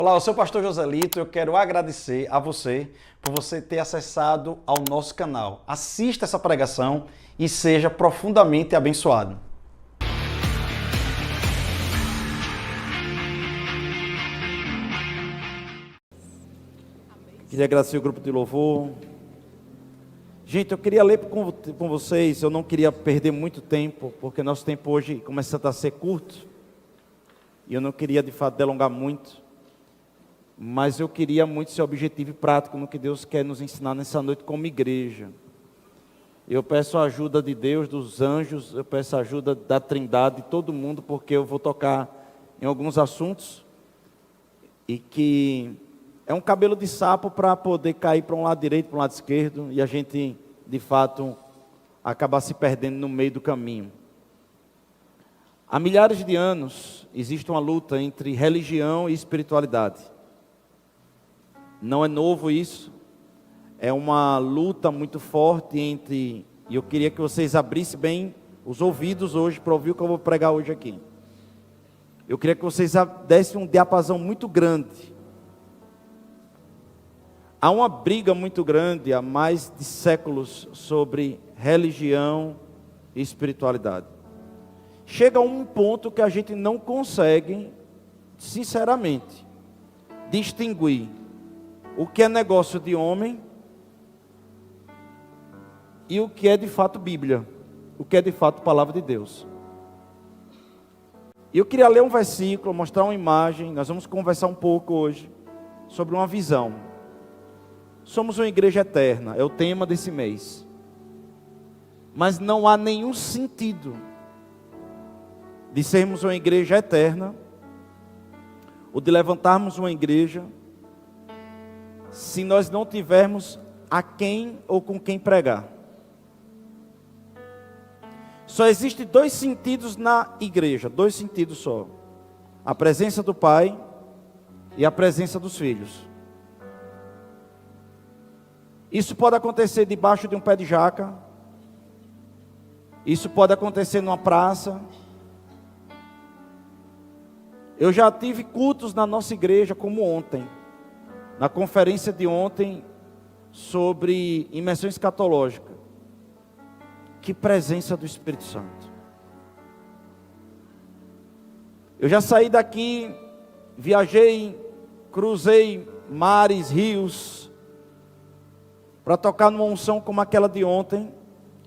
Olá, eu sou o pastor Joselito. Eu quero agradecer a você por você ter acessado ao nosso canal. Assista essa pregação e seja profundamente abençoado. Queria agradecer o grupo de louvor. Gente, eu queria ler com vocês, eu não queria perder muito tempo, porque nosso tempo hoje começa a ser curto, e eu não queria de fato delongar muito, mas eu queria muito ser objetivo e prático no que Deus quer nos ensinar nessa noite como igreja. Eu peço a ajuda de Deus, dos anjos, eu peço a ajuda da Trindade, de todo mundo, porque eu vou tocar em alguns assuntos, e que é um cabelo de sapo para poder cair para um lado direito, para um lado esquerdo, e a gente, de fato, acabar se perdendo no meio do caminho. Há milhares de anos, existe uma luta entre religião e espiritualidade. Não é novo isso, é uma luta muito forte entre, e eu queria que vocês abrissem bem os ouvidos hoje para ouvir o que eu vou pregar hoje aqui. Eu queria que vocês dessem um diapasão muito grande. Há uma briga muito grande há mais de séculos sobre religião e espiritualidade. Chega a um ponto que a gente não consegue, sinceramente, distinguir o que é negócio de homem e o que é de fato Bíblia, o que é de fato palavra de Deus. E eu queria ler um versículo, mostrar uma imagem, nós vamos conversar um pouco hoje sobre uma visão. Somos uma igreja eterna, é o tema desse mês. Mas não há nenhum sentido de sermos uma igreja eterna, ou de levantarmos uma igreja, se nós não tivermos a quem ou com quem pregar. Só existem dois sentidos na igreja, dois sentidos só: a presença do Pai e a presença dos filhos. Isso pode acontecer debaixo de um pé de jaca, isso pode acontecer numa praça. Eu já tive cultos na nossa igreja, como ontem, na conferência de ontem, sobre imersão escatológica. Que presença do Espírito Santo. Eu já saí daqui, viajei, cruzei mares, rios, para tocar numa unção como aquela de ontem.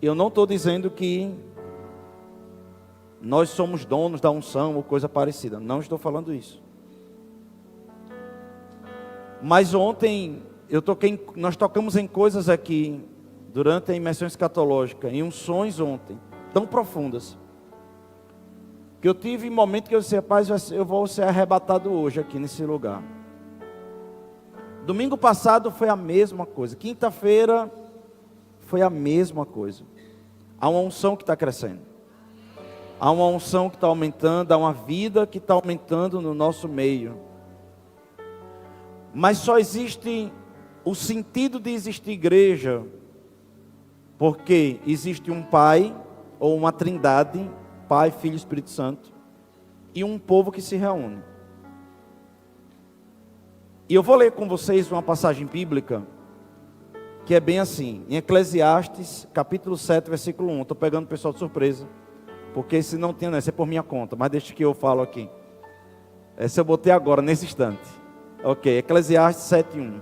Eu não estou dizendo que nós somos donos da unção ou coisa parecida, não estou falando isso. Mas ontem nós tocamos em coisas aqui, durante a imersão escatológica, em unções ontem, tão profundas, que eu tive um momento que eu disse: rapaz, eu vou ser arrebatado hoje aqui nesse lugar. Domingo passado foi a mesma coisa, quinta-feira foi a mesma coisa. Há uma unção que está crescendo, há uma unção que está aumentando, há uma vida que está aumentando no nosso meio. Mas só existe o sentido de existir igreja porque existe um Pai, ou uma Trindade, Pai, Filho e Espírito Santo, e um povo que se reúne. E eu vou ler com vocês uma passagem bíblica, que é bem assim, em Eclesiastes, capítulo 7, versículo 1. Estou pegando o pessoal de surpresa, porque se não tem, essa é por minha conta, mas deixa que eu falo aqui. Essa eu botei agora, nesse instante. Ok, Eclesiastes 7, 1.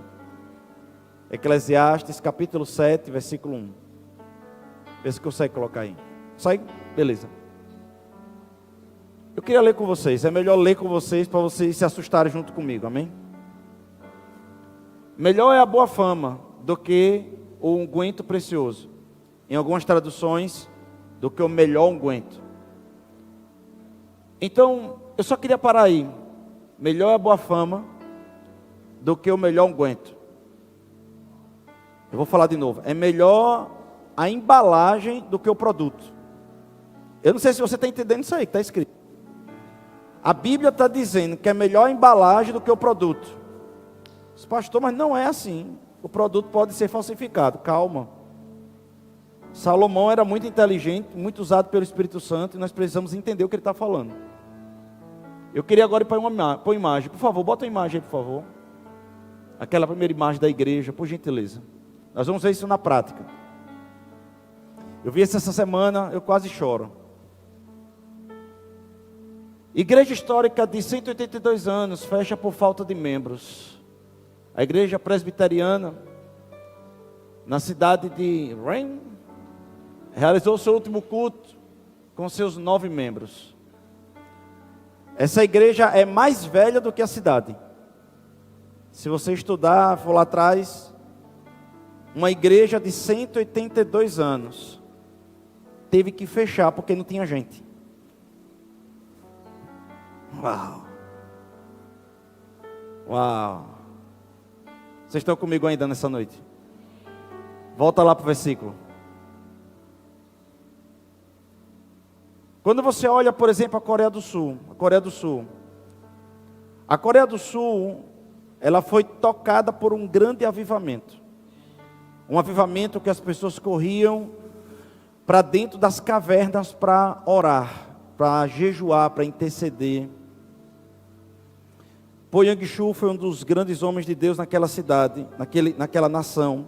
Eclesiastes, capítulo 7, versículo 1. Vê se consegue colocar aí. Sai? Beleza. Eu queria ler com vocês. É melhor ler com vocês para vocês se assustarem junto comigo. Amém? Melhor é a boa fama do que o unguento precioso. Em algumas traduções, do que o melhor unguento. Então, eu só queria parar aí. Melhor é a boa fama do que o melhor unguento. Eu vou falar de novo. É melhor a embalagem do que o produto. Eu não sei se você está entendendo isso aí que está escrito. A Bíblia está dizendo que é melhor a embalagem do que o produto. Pastor, mas não é assim. O produto pode ser falsificado. Calma. Salomão era muito inteligente, muito usado pelo Espírito Santo, e nós precisamos entender o que ele está falando. Eu queria agora ir para uma imagem. Por favor, bota a imagem aí, por favor. Aquela primeira imagem da igreja, por gentileza. Nós vamos ver isso na prática. Eu vi isso essa semana, eu quase choro. Igreja histórica de 182 anos, fecha por falta de membros. A igreja presbiteriana, na cidade de Rain, realizou seu último culto com seus 9 membros. Essa igreja é mais velha do que a cidade. Se você estudar, for lá atrás, uma igreja de 182 anos teve que fechar porque não tinha gente. Uau! Uau! Vocês estão comigo ainda nessa noite? Volta lá para o versículo. Quando você olha, por exemplo, a Coreia do Sul, ela foi tocada por um grande avivamento. Um avivamento que as pessoas corriam para dentro das cavernas para orar, para jejuar, para interceder. Po Yang-shu foi um dos grandes homens de Deus naquela cidade, naquela nação,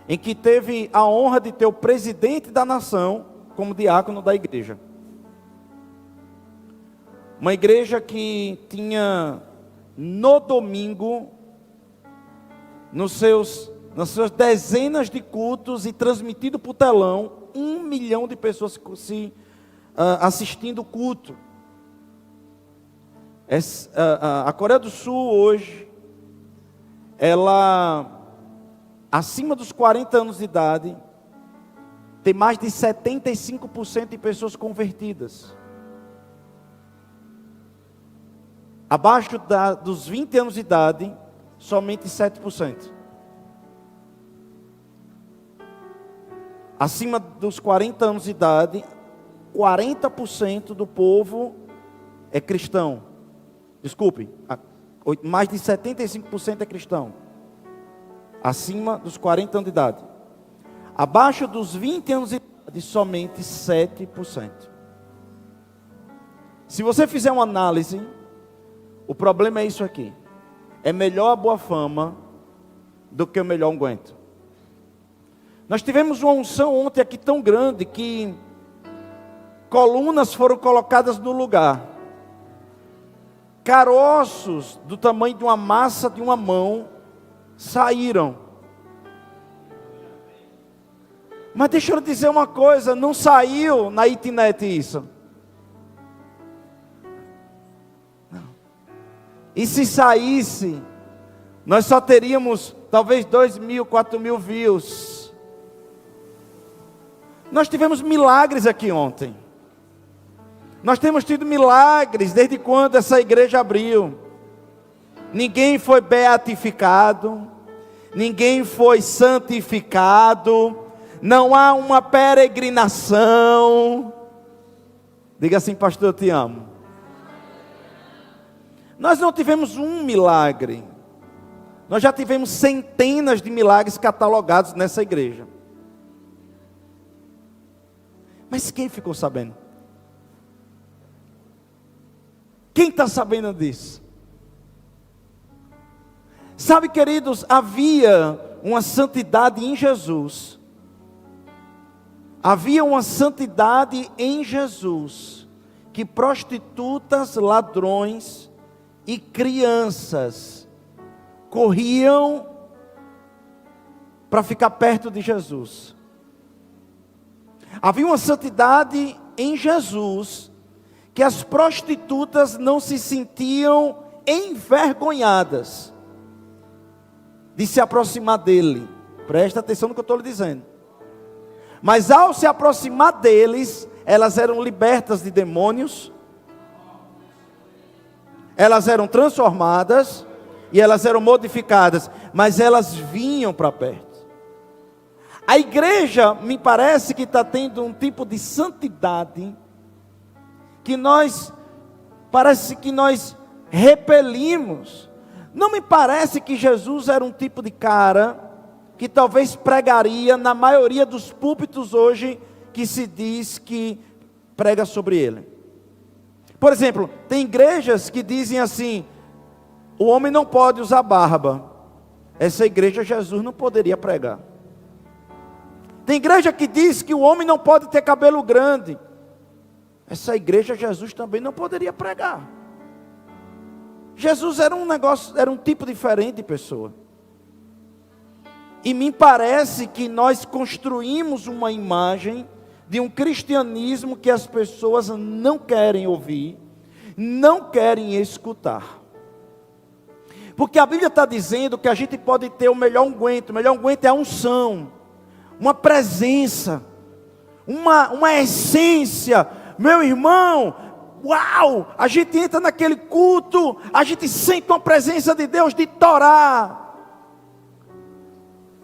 em que teve a honra de ter o presidente da nação como diácono da igreja. Uma igreja que tinha no domingo, nas suas dezenas de cultos e transmitido por telão, 1 milhão de pessoas assistindo o culto. A Coreia do Sul hoje, ela, acima dos 40 anos de idade, tem mais de 75% de pessoas convertidas. Abaixo dos 20 anos de idade, somente 7%. Acima dos 40 anos de idade, 40% do povo é cristão. Desculpe, mais de 75% é cristão. Acima dos 40 anos de idade. Abaixo dos 20 anos de idade, somente 7%. Se você fizer uma análise, o problema é isso aqui. É melhor a boa fama do que o melhor unguento. Nós tivemos uma unção ontem aqui tão grande que colunas foram colocadas no lugar. Caroços do tamanho de uma massa de uma mão saíram. Mas deixa eu dizer uma coisa, não saiu na internet isso. Não. E se saísse, nós só teríamos talvez 2.000, 4.000 views. Nós tivemos milagres aqui ontem. Nós temos tido milagres desde quando essa igreja abriu. Ninguém foi beatificado, ninguém foi santificado, não há uma peregrinação. Diga assim, pastor, eu te amo. Nós não tivemos um milagre, nós já tivemos centenas de milagres catalogados nessa igreja. Mas quem ficou sabendo? Quem está sabendo disso? Sabe, queridos, havia uma santidade em Jesus. Havia uma santidade em Jesus, que prostitutas, ladrões e crianças corriam para ficar perto de Jesus. Havia uma santidade em Jesus, que as prostitutas não se sentiam envergonhadas de se aproximar dele. Presta atenção no que eu estou lhe dizendo. Mas ao se aproximar deles, elas eram libertas de demônios, elas eram transformadas e elas eram modificadas, mas elas vinham para perto. A igreja, me parece que está tendo um tipo de santidade que parece que nós repelimos. Não me parece que Jesus era um tipo de cara que talvez pregaria na maioria dos púlpitos hoje que se diz que prega sobre ele. Por exemplo, tem igrejas que dizem assim: o homem não pode usar barba. Essa igreja Jesus não poderia pregar. Tem igreja que diz que o homem não pode ter cabelo grande. Essa igreja Jesus também não poderia pregar. Jesus era um negócio, era um tipo diferente de pessoa. E me parece que nós construímos uma imagem de um cristianismo que as pessoas não querem ouvir, não querem escutar. Porque a Bíblia está dizendo que a gente pode ter o melhor unguento é a unção, uma presença, uma essência. Meu irmão, uau, a gente entra naquele culto, a gente sente uma presença de Deus de Torá.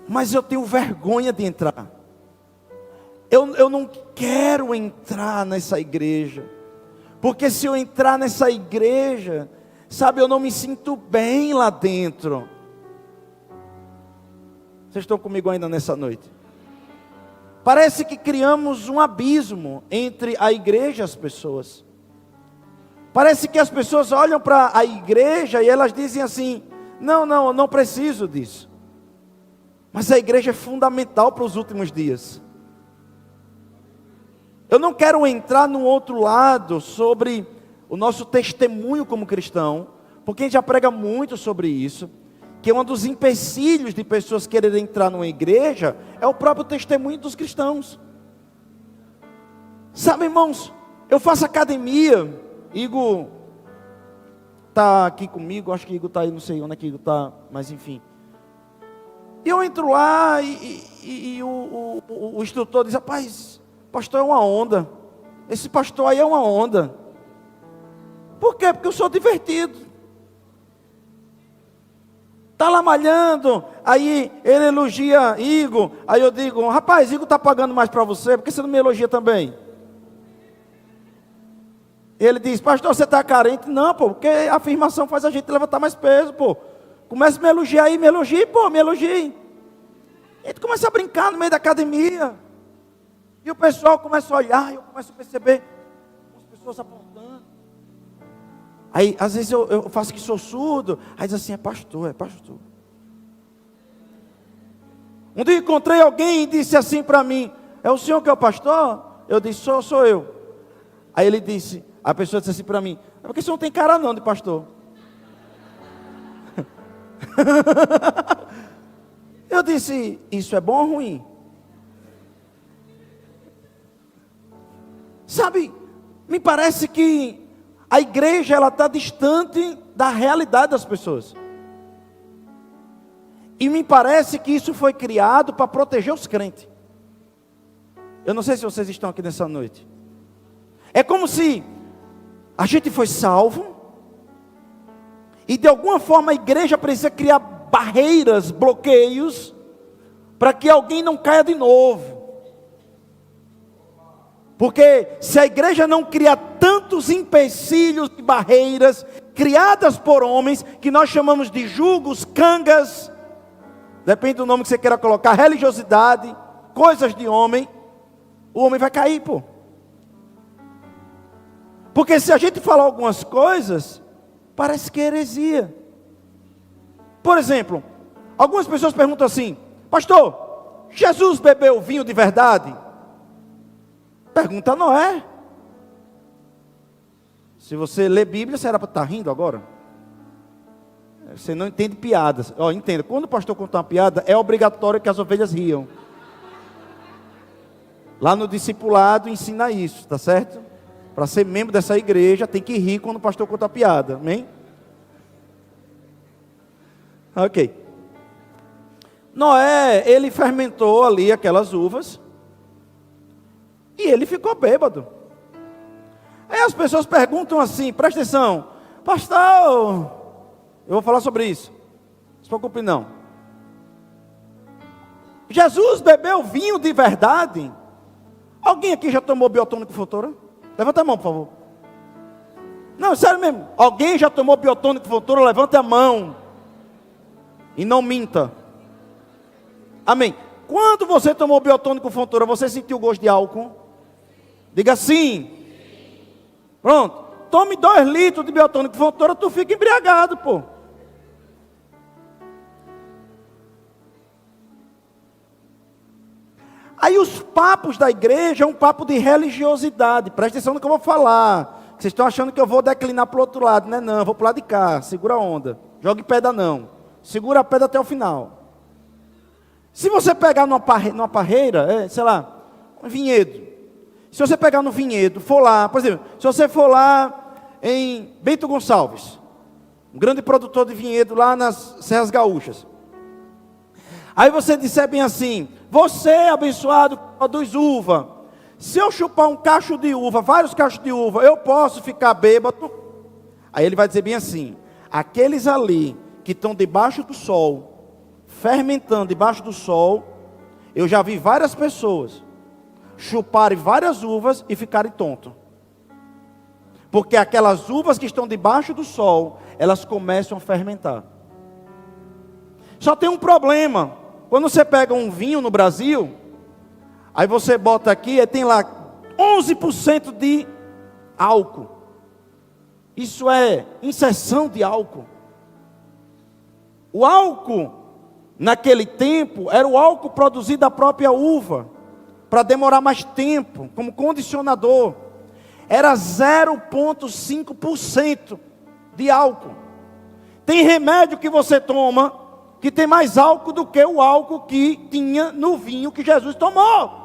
Mas eu tenho vergonha de entrar. Eu não quero entrar nessa igreja. Porque se eu entrar nessa igreja, sabe, eu não me sinto bem lá dentro. Vocês estão comigo ainda nessa noite? Parece que criamos um abismo entre a igreja e as pessoas. Parece que as pessoas olham para a igreja e elas dizem assim: não, eu não preciso disso. Mas a igreja é fundamental para os últimos dias. Eu não quero entrar no outro lado sobre o nosso testemunho como cristão, porque a gente já prega muito sobre isso, que um dos empecilhos de pessoas quererem entrar numa igreja é o próprio testemunho dos cristãos. Sabe, irmãos, eu faço academia. Igor está aqui comigo, acho que Igor está aí, não sei onde é que Igor está, mas enfim. E eu entro lá e o instrutor diz: rapaz, pastor é uma onda. Esse pastor aí é uma onda. Por quê? Porque eu sou divertido. Está lá malhando, aí ele elogia Igor. Aí eu digo: rapaz, Igor está pagando mais para você, por que você não me elogia também? Ele diz: pastor, você está carente? Não, pô, porque a afirmação faz a gente levantar mais peso, pô. Começa a me elogiar aí, me elogie, pô, me elogie. A gente começa a brincar no meio da academia. E o pessoal começa a olhar, e eu começo a perceber as pessoas apontando. Aí, às vezes eu faço que sou surdo. Aí diz assim: é pastor. Um dia encontrei alguém e disse assim para mim: é o senhor que é o pastor? Eu disse: sou eu. Aí ele disse, a pessoa disse assim para mim: é porque você não tem cara não de pastor. Eu disse: isso é bom ou ruim? Sabe, me parece que a igreja ela está distante da realidade das pessoas. E me parece que isso foi criado para proteger os crentes. Eu não sei se vocês estão aqui nessa noite. É como se a gente foi salvo e de alguma forma a igreja precisa criar barreiras, bloqueios, para que alguém não caia de novo. Porque se a igreja não criar tantos empecilhos e barreiras criadas por homens, que nós chamamos de julgos, cangas, depende do nome que você queira colocar, religiosidade, coisas de homem, o homem vai cair, pô. Porque se a gente falar algumas coisas, parece que é heresia. Por exemplo, algumas pessoas perguntam assim: pastor, Jesus bebeu vinho de verdade? Pergunta não é. Se você lê Bíblia, você era para estar rindo agora? Você não entende piadas. Entenda, quando o pastor contar uma piada, é obrigatório que as ovelhas riam. Lá no discipulado ensina isso, tá certo? Para ser membro dessa igreja, tem que rir quando o pastor conta a piada, amém? Ok. Noé, ele fermentou ali aquelas uvas, e ele ficou bêbado. Aí as pessoas perguntam assim, presta atenção: pastor, eu vou falar sobre isso, não se preocupe não. Jesus bebeu vinho de verdade? Alguém aqui já tomou biotônico Fontoura? Levanta a mão, por favor. Não, sério mesmo. Alguém já tomou biotônico Fontoura? Levanta a mão. E não minta. Amém. Quando você tomou biotônico Fontoura, você sentiu gosto de álcool? Diga sim. Pronto. tome 2 litros de biotônico Fontoura, tu fica embriagado, pô. Aí os papos da igreja é um papo de religiosidade. Presta atenção no que eu vou falar. Vocês estão achando que eu vou declinar para o outro lado, né? Não, eu vou para o lado de cá. Segura a onda. Jogue pedra não. Segura a pedra até o final. Se você pegar numa parreira, sei lá, um vinhedo. Se você pegar no vinhedo, for lá, por exemplo, se você for lá em Bento Gonçalves, um grande produtor de vinhedo lá nas Serras Gaúchas. Aí você disser bem assim: você, abençoado, produz uva. Se eu chupar um cacho de uva, vários cachos de uva, eu posso ficar bêbado? Aí ele vai dizer bem assim: aqueles ali que estão debaixo do sol, fermentando debaixo do sol, eu já vi várias pessoas chuparem várias uvas e ficarem tontos. Porque aquelas uvas que estão debaixo do sol, elas começam a fermentar. Só tem um problema. Quando você pega um vinho no Brasil, aí você bota aqui e tem lá 11% de álcool. Isso é inserção de álcool. O álcool, naquele tempo, era o álcool produzido da própria uva, para demorar mais tempo, como condicionador. Era 0,5% de álcool. Tem remédio que você toma que tem mais álcool do que o álcool que tinha no vinho que Jesus tomou.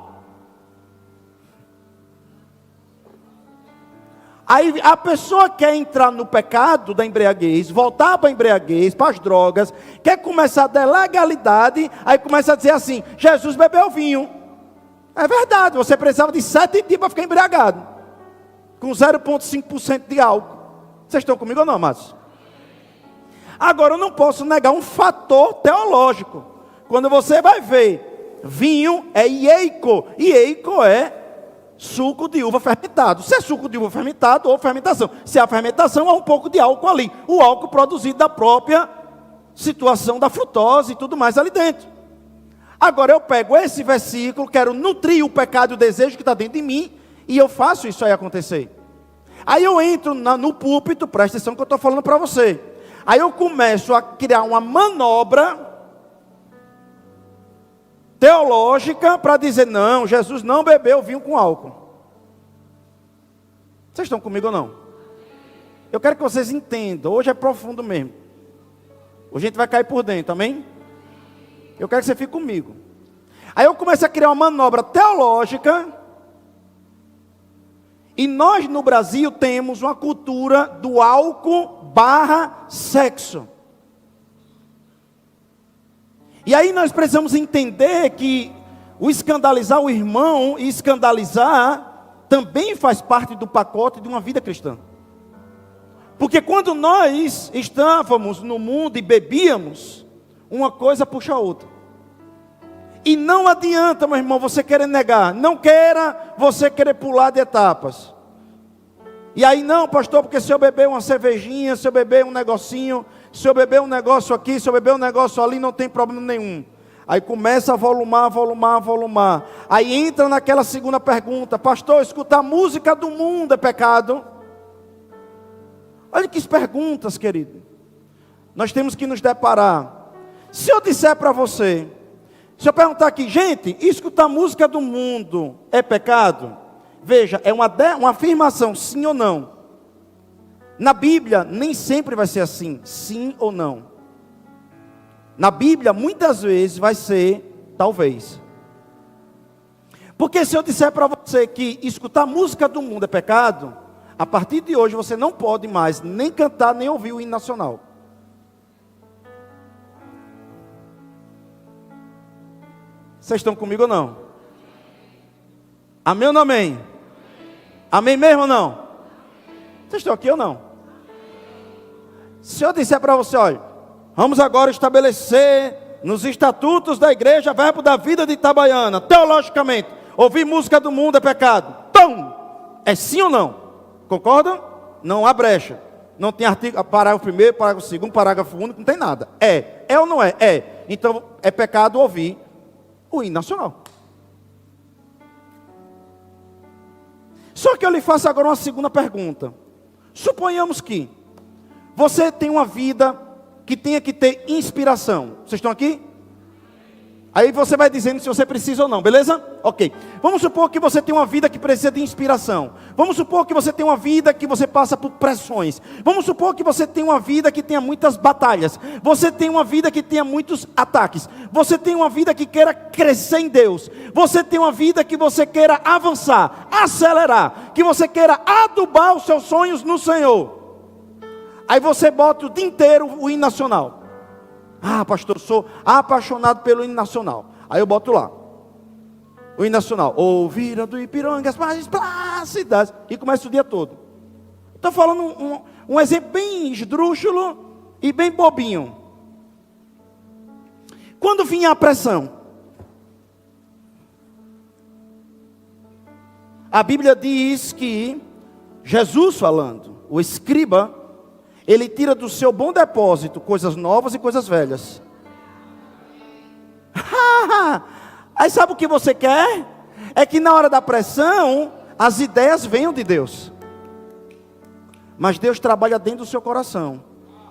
Aí a pessoa quer entrar no pecado da embriaguez, voltar para a embriaguez, para as drogas, quer começar a dar legalidade, aí começa a dizer assim: Jesus bebeu vinho. É verdade, você precisava de 7 dias para ficar embriagado, com 0,5% de álcool. Vocês estão comigo ou não, amados? Agora, eu não posso negar um fator teológico. Quando você vai ver, vinho é ieico. Ieico é suco de uva fermentado. Se é suco de uva fermentado ou fermentação. Se é a fermentação, há um pouco de álcool ali. O álcool produzido da própria situação da frutose e tudo mais ali dentro. Agora, eu pego esse versículo, quero nutrir o pecado e o desejo que está dentro de mim, e eu faço isso aí acontecer. Aí eu entro no púlpito, presta atenção que eu estou falando para você. Aí eu começo a criar uma manobra teológica para dizer: não, Jesus não bebeu vinho com álcool. Vocês estão comigo ou não? Eu quero que vocês entendam. Hoje é profundo mesmo. Hoje a gente vai cair por dentro, amém? Eu quero que você fique comigo. Aí eu começo a criar uma manobra teológica. E nós no Brasil temos uma cultura do álcool / sexo. E aí nós precisamos entender que o escandalizar o irmão e escandalizar também faz parte do pacote de uma vida cristã. Porque quando nós estávamos no mundo e bebíamos, uma coisa puxa a outra. E não adianta, meu irmão, você querer negar. Não queira você querer pular de etapas. E aí, não, pastor, porque se eu beber uma cervejinha, se eu beber um negocinho, se eu beber um negócio aqui, se eu beber um negócio ali, não tem problema nenhum. Aí começa a volumar. Aí entra naquela segunda pergunta: pastor, escutar música do mundo é pecado? Olha que perguntas, querido. Nós temos que nos deparar. Se eu disser para você, se eu perguntar aqui: gente, escutar música do mundo é pecado? Veja, é uma afirmação, sim ou não. Na Bíblia, nem sempre vai ser assim, sim ou não. Na Bíblia, muitas vezes vai ser, talvez. Porque se eu disser para você que escutar música do mundo é pecado, a partir de hoje você não pode mais nem cantar, nem ouvir o hino nacional. Vocês estão comigo ou não? Amém ou não amém? Amém mesmo ou não? Vocês estão aqui ou não? Se eu disser para você: olha, vamos agora estabelecer nos estatutos da igreja Verbo da Vida de Itabaiana, teologicamente, ouvir música do mundo é pecado. Então, é sim ou não? Concordam? Não há brecha. Não tem artigo, parágrafo 1º, parágrafo 2º, parágrafo único, não tem nada. É ou não é? É. Então, é pecado ouvir o hino nacional. Só que eu lhe faço agora uma segunda pergunta. Suponhamos que você tem uma vida que tenha que ter inspiração. Vocês estão aqui? Aí você vai dizendo se você precisa ou não, beleza? Ok. Vamos supor que você tem uma vida que precisa de inspiração. Vamos supor que você tem uma vida que você passa por pressões. Vamos supor que você tem uma vida que tenha muitas batalhas. Você tem uma vida que tenha muitos ataques. Você tem uma vida que queira crescer em Deus. Você tem uma vida que você queira avançar, acelerar. Que você queira adubar os seus sonhos no Senhor. Aí você bota o dia inteiro o hino nacional. Ah, pastor, eu sou apaixonado pelo hino nacional. Aí eu boto lá o hino nacional. Ouvira do Ipiranga as margens plácidas. E começa o dia todo. Estou falando um exemplo bem esdrúxulo e bem bobinho. Quando vinha a pressão, a Bíblia diz que Jesus falando, o escriba, ele tira do seu bom depósito coisas novas e coisas velhas. Aí sabe o que você quer? É que na hora da pressão, as ideias venham de Deus. Mas Deus trabalha dentro do seu coração.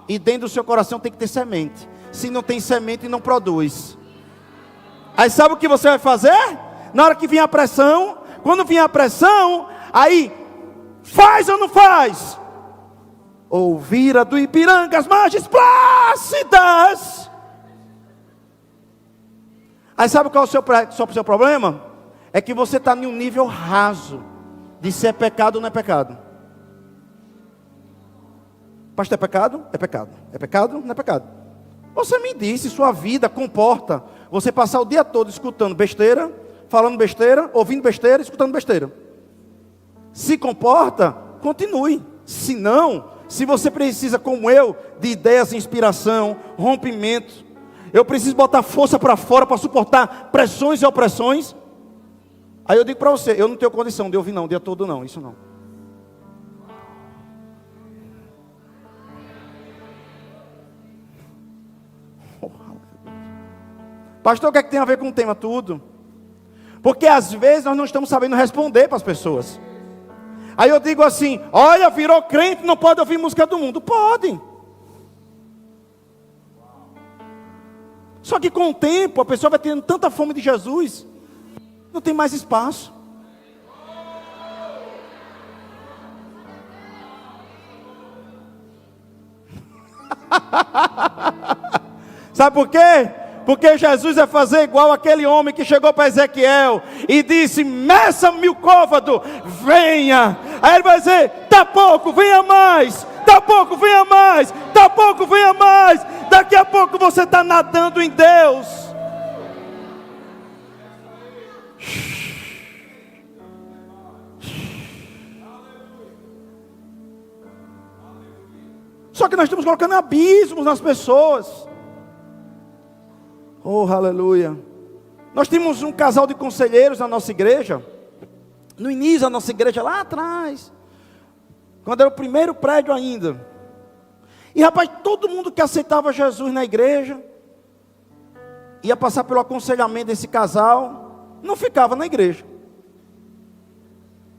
E dentro do seu coração tem que ter semente. Se não tem semente, não produz. Aí sabe o que você vai fazer? Na hora que vier a pressão, quando vier a pressão, aí faz ou não faz? Ouvira do Ipiranga as margens plácidas. Aí sabe qual é o seu problema? É que você está em um nível raso de se é pecado ou não é pecado. Pastor, é pecado? É pecado. É pecado? Não é pecado. Você me disse, sua vida comporta você passar o dia todo escutando besteira, falando besteira, ouvindo besteira, escutando besteira. Se comporta, continue. Se não, se você precisa, como eu, de ideias, inspiração, rompimento, eu preciso botar força para fora para suportar pressões e opressões. Aí eu digo para você, eu não tenho condição de ouvir não, o dia todo não, isso não. Pastor, o que é que tem a ver com o tema? Tudo. Porque às vezes nós não estamos sabendo responder para as pessoas. Aí eu digo assim, olha, virou crente, não pode ouvir música do mundo. Pode. Só que com o tempo, a pessoa vai tendo tanta fome de Jesus, não tem mais espaço. Sabe por quê? Porque Jesus vai fazer igual aquele homem que chegou para Ezequiel e disse, meça mil côvado, venha. Aí ele vai dizer, tá pouco, venha mais. Tá pouco, venha mais. Tá pouco, venha mais. Daqui a pouco você está nadando em Deus. Só que nós estamos colocando abismos nas pessoas. Oh, aleluia. Nós tínhamos um casal de conselheiros na nossa igreja. No início da nossa igreja, lá atrás. Quando era o primeiro prédio ainda. E rapaz, todo mundo que aceitava Jesus na igreja, ia passar pelo aconselhamento desse casal, não ficava na igreja.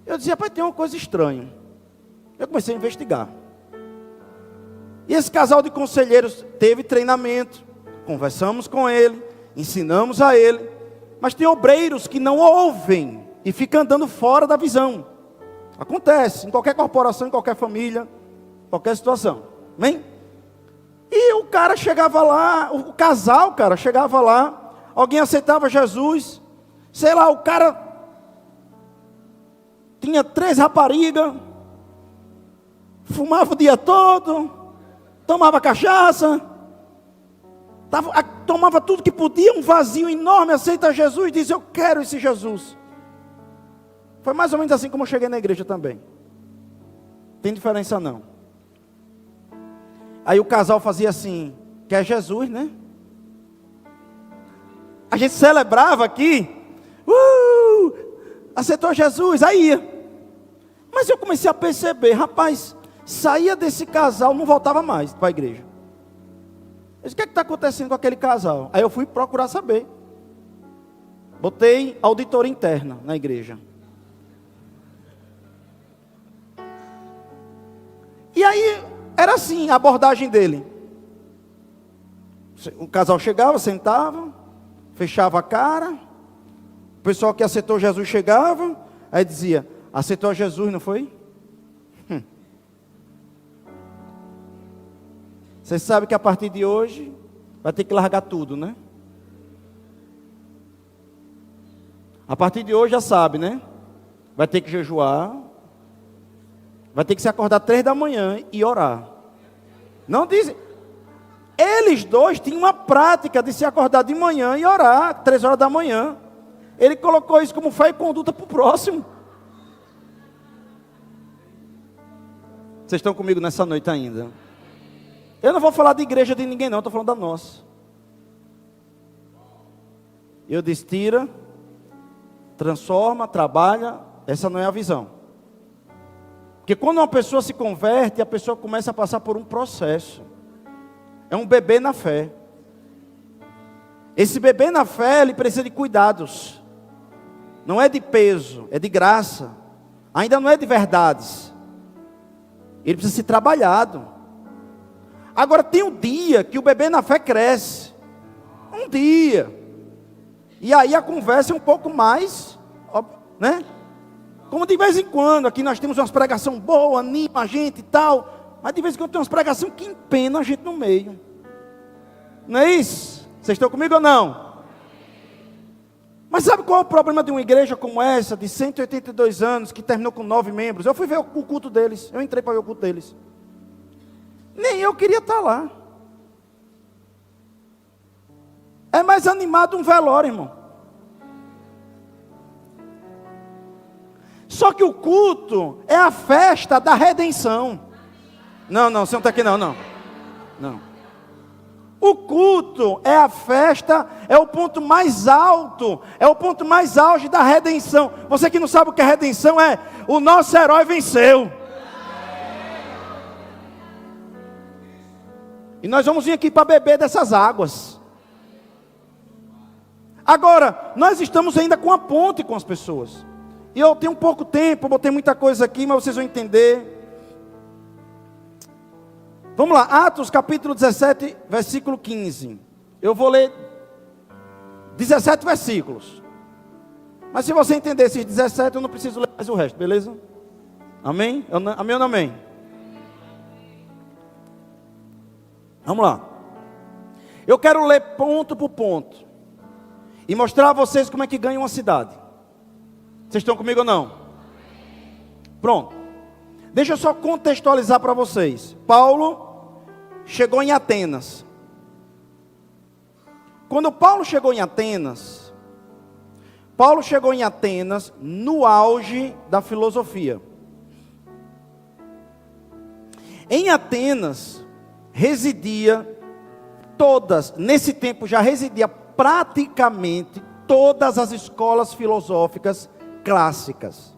Eu dizia, rapaz, tem uma coisa estranha. Eu comecei a investigar. E esse casal de conselheiros teve treinamento. Conversamos com ele, ensinamos a ele, mas tem obreiros que não ouvem e ficam andando fora da visão. Acontece em qualquer corporação, em qualquer família, qualquer situação. Amém? E o cara chegava lá, o casal, cara, chegava lá, alguém aceitava Jesus, sei lá, o cara tinha 3 raparigas, fumava o dia todo, tomava cachaça, tomava tudo que podia, um vazio enorme, aceita Jesus, diz, eu quero esse Jesus. Foi mais ou menos assim como eu cheguei na igreja também. Tem diferença não. Aí o casal fazia assim, quer Jesus, né? A gente celebrava aqui, aceitou Jesus, aí ia. Mas eu comecei a perceber, rapaz, saía desse casal, não voltava mais para a igreja. Eu disse, o que é que está acontecendo com aquele casal? Aí eu fui procurar saber. Botei auditoria interna na igreja. E aí, era assim a abordagem dele. O casal chegava, sentava, fechava a cara. O pessoal que aceitou Jesus chegava, aí dizia: aceitou Jesus, não foi? Você sabe que a partir de hoje vai ter que largar tudo, né? A partir de hoje já sabe, né? Vai ter que jejuar, vai ter que se acordar 3 da manhã e orar. Não dizem. Eles dois tinham uma prática de se acordar de manhã e orar, 3 horas da manhã. Ele colocou isso como fé e conduta para o próximo. Vocês estão comigo nessa noite ainda? Eu não vou falar de igreja de ninguém não, estou falando da nossa. Eu disse: tira, transforma, trabalha. Essa não é a visão. Porque quando uma pessoa se converte, a pessoa começa a passar por um processo. É um bebê na fé. Esse bebê na fé, ele precisa de cuidados. Não é de peso, é de graça. Ainda não é de verdades. Ele precisa ser trabalhado. Agora tem um dia que o bebê na fé cresce. Um dia. E aí a conversa é um pouco mais, né? Como de vez em quando, aqui nós temos umas pregação boa, anima a gente e tal. Mas de vez em quando tem umas pregação que empena a gente no meio. Não é isso? Vocês estão comigo ou não? Mas sabe qual é o problema de uma igreja como essa, de 182 anos, que terminou com 9 membros? Eu fui ver o culto deles. Eu entrei para ver o culto deles. Nem eu queria estar lá. É mais animado um velório, irmão. Só que o culto é a festa da redenção. Não, você não está aqui não. O culto é a festa, é o ponto mais alto, é o ponto mais auge da redenção. Você que não sabe o que é redenção, é: o nosso herói venceu. E nós vamos vir aqui para beber dessas águas. Agora, nós estamos ainda com a ponte com as pessoas. E eu tenho pouco tempo, botei muita coisa aqui, mas vocês vão entender. Vamos lá, Atos capítulo 17, versículo 15. Eu vou ler 17 versículos. Mas se você entender esses 17, eu não preciso ler mais o resto, beleza? Amém? Amém ou não amém? Vamos lá. Eu quero ler ponto por ponto e mostrar a vocês como é que ganha uma cidade. Vocês estão comigo ou não? Pronto. Deixa eu só contextualizar para vocês. Paulo chegou em Atenas. Quando Paulo chegou em Atenas no auge da filosofia. Em Atenas nesse tempo já residia praticamente todas as escolas filosóficas clássicas.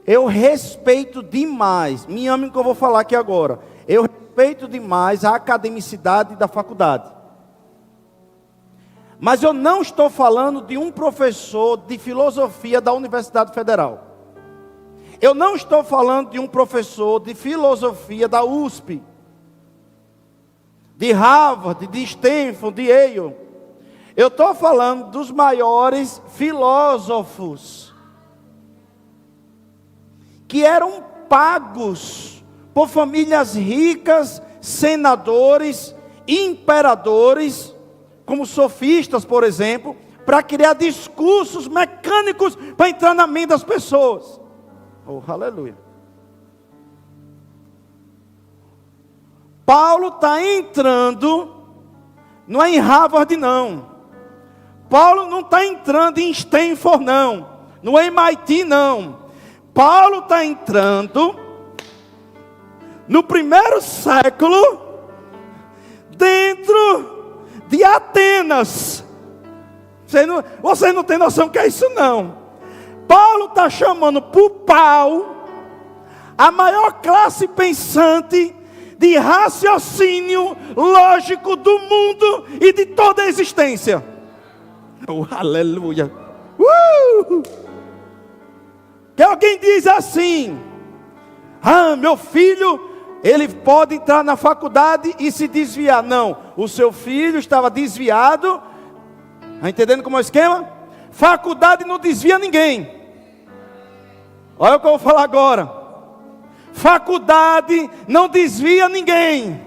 Eu respeito demais, me amem que eu vou falar aqui agora. Eu respeito demais a academicidade da faculdade. Mas eu não estou falando de um professor de filosofia da Universidade Federal. Eu não estou falando de um professor de filosofia da USP, de Harvard, de Stanford, de Yale. Eu estou falando dos maiores filósofos que eram pagos por famílias ricas, senadores, imperadores, como sofistas, por exemplo, para criar discursos mecânicos para entrar na mente das pessoas. Oh, aleluia. Paulo está entrando, não é em Harvard não. Paulo não está entrando em Stanford não. No MIT não. Paulo está entrando no primeiro século dentro de Atenas. Você não tem noção que é isso não. Paulo está chamando para o pau a maior classe pensante de raciocínio lógico do mundo e de toda a existência. Oh, aleluia. Que alguém diz assim: Ah, meu filho, ele pode entrar na faculdade e se desviar. Não, o seu filho estava desviado. Está entendendo como é o esquema? Faculdade não desvia ninguém. Olha o que eu vou falar agora. Faculdade não desvia ninguém.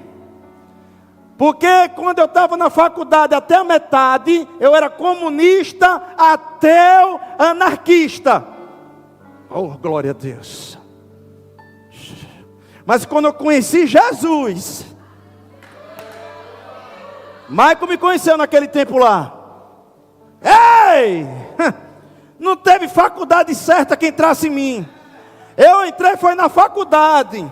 Porque quando eu estava na faculdade até a metade, eu era comunista, ateu, anarquista. Oh, glória a Deus. Mas quando eu conheci Jesus, Michael me conheceu naquele tempo lá. Ei! Não teve faculdade certa que entrasse em mim. Eu entrei, foi na faculdade.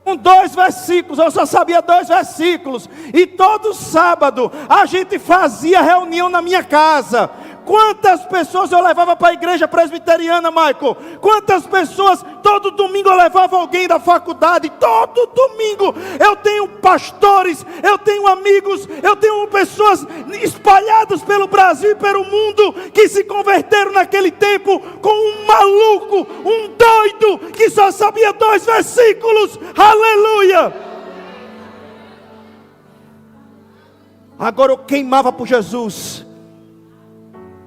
Com 2 versículos, eu só sabia 2 versículos. E todo sábado a gente fazia reunião na minha casa. Quantas pessoas eu levava para a igreja presbiteriana, Michael? Quantas pessoas, todo domingo eu levava alguém da faculdade. Todo domingo eu tenho pastores, eu tenho amigos, eu tenho pessoas espalhadas pelo Brasil e pelo mundo, que se converteram naquele tempo com um maluco, um doido, que só sabia 2 versículos. Aleluia! Agora eu queimava por Jesus.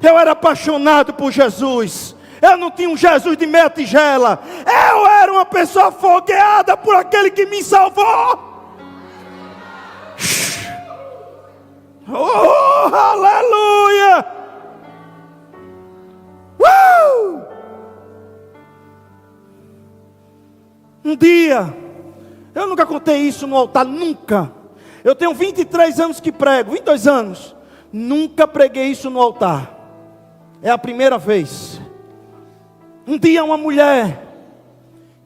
Eu era apaixonado por Jesus. Eu não tinha um Jesus de meia tigela. Eu era uma pessoa fogueada por aquele que me salvou. Oh, aleluia! Um dia, eu nunca contei isso no altar, nunca. Eu tenho 23 anos que prego, 22 anos. Nunca preguei isso no altar. É a primeira vez. Um dia uma mulher,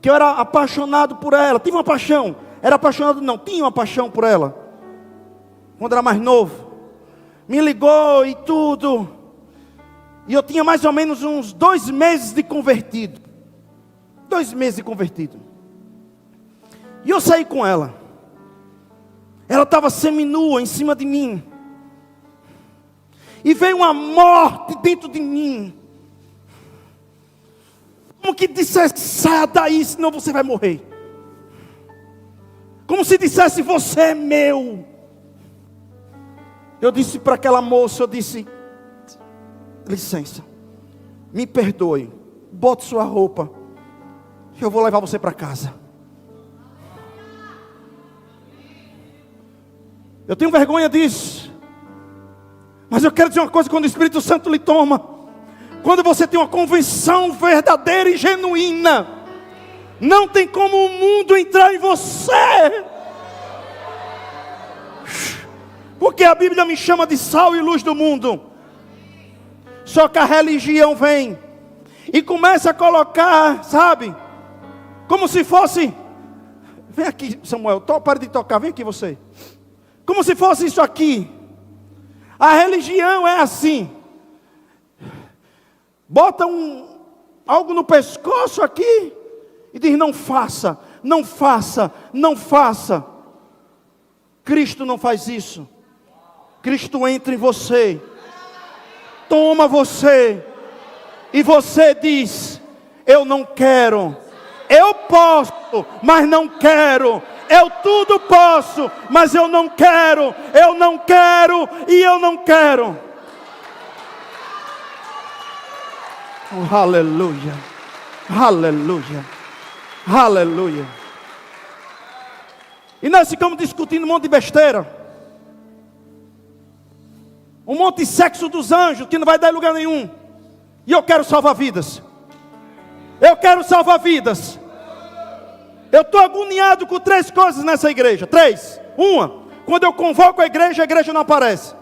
que eu era apaixonado por ela, tive uma paixão, era apaixonado não, tinha uma paixão por ela, quando era mais novo, me ligou e tudo, e eu tinha mais ou menos uns 2 meses de convertido, 2 meses de convertido, e eu saí com ela, ela estava seminua em cima de mim, e veio uma morte dentro de mim. Como que dissesse, saia daí, senão você vai morrer. Como se dissesse, você é meu. Eu disse para aquela moça, eu disse, licença, me perdoe, bote sua roupa, eu vou levar você para casa. Eu tenho vergonha disso. Mas eu quero dizer uma coisa, quando o Espírito Santo lhe toma, quando você tem uma convicção verdadeira e genuína, não tem como o mundo entrar em você. Porque a Bíblia me chama de sal e luz do mundo. Só que a religião vem e começa a colocar, sabe, como se fosse, vem aqui Samuel, pare de tocar, vem aqui você. Como se fosse isso aqui. A religião é assim. Bota algo no pescoço aqui e diz, não faça, não faça, não faça. Cristo não faz isso. Cristo entra em você, toma você, e você diz, eu não quero, eu posso, mas não quero. Eu tudo posso, mas eu não quero e eu não quero. Oh, aleluia, aleluia, aleluia. E nós ficamos discutindo um monte de besteira. Um monte de sexo dos anjos que não vai dar em lugar nenhum. E eu quero salvar vidas. Eu quero salvar vidas. Eu estou agoniado com 3 coisas nessa igreja. 3. Uma, quando eu convoco a igreja não aparece.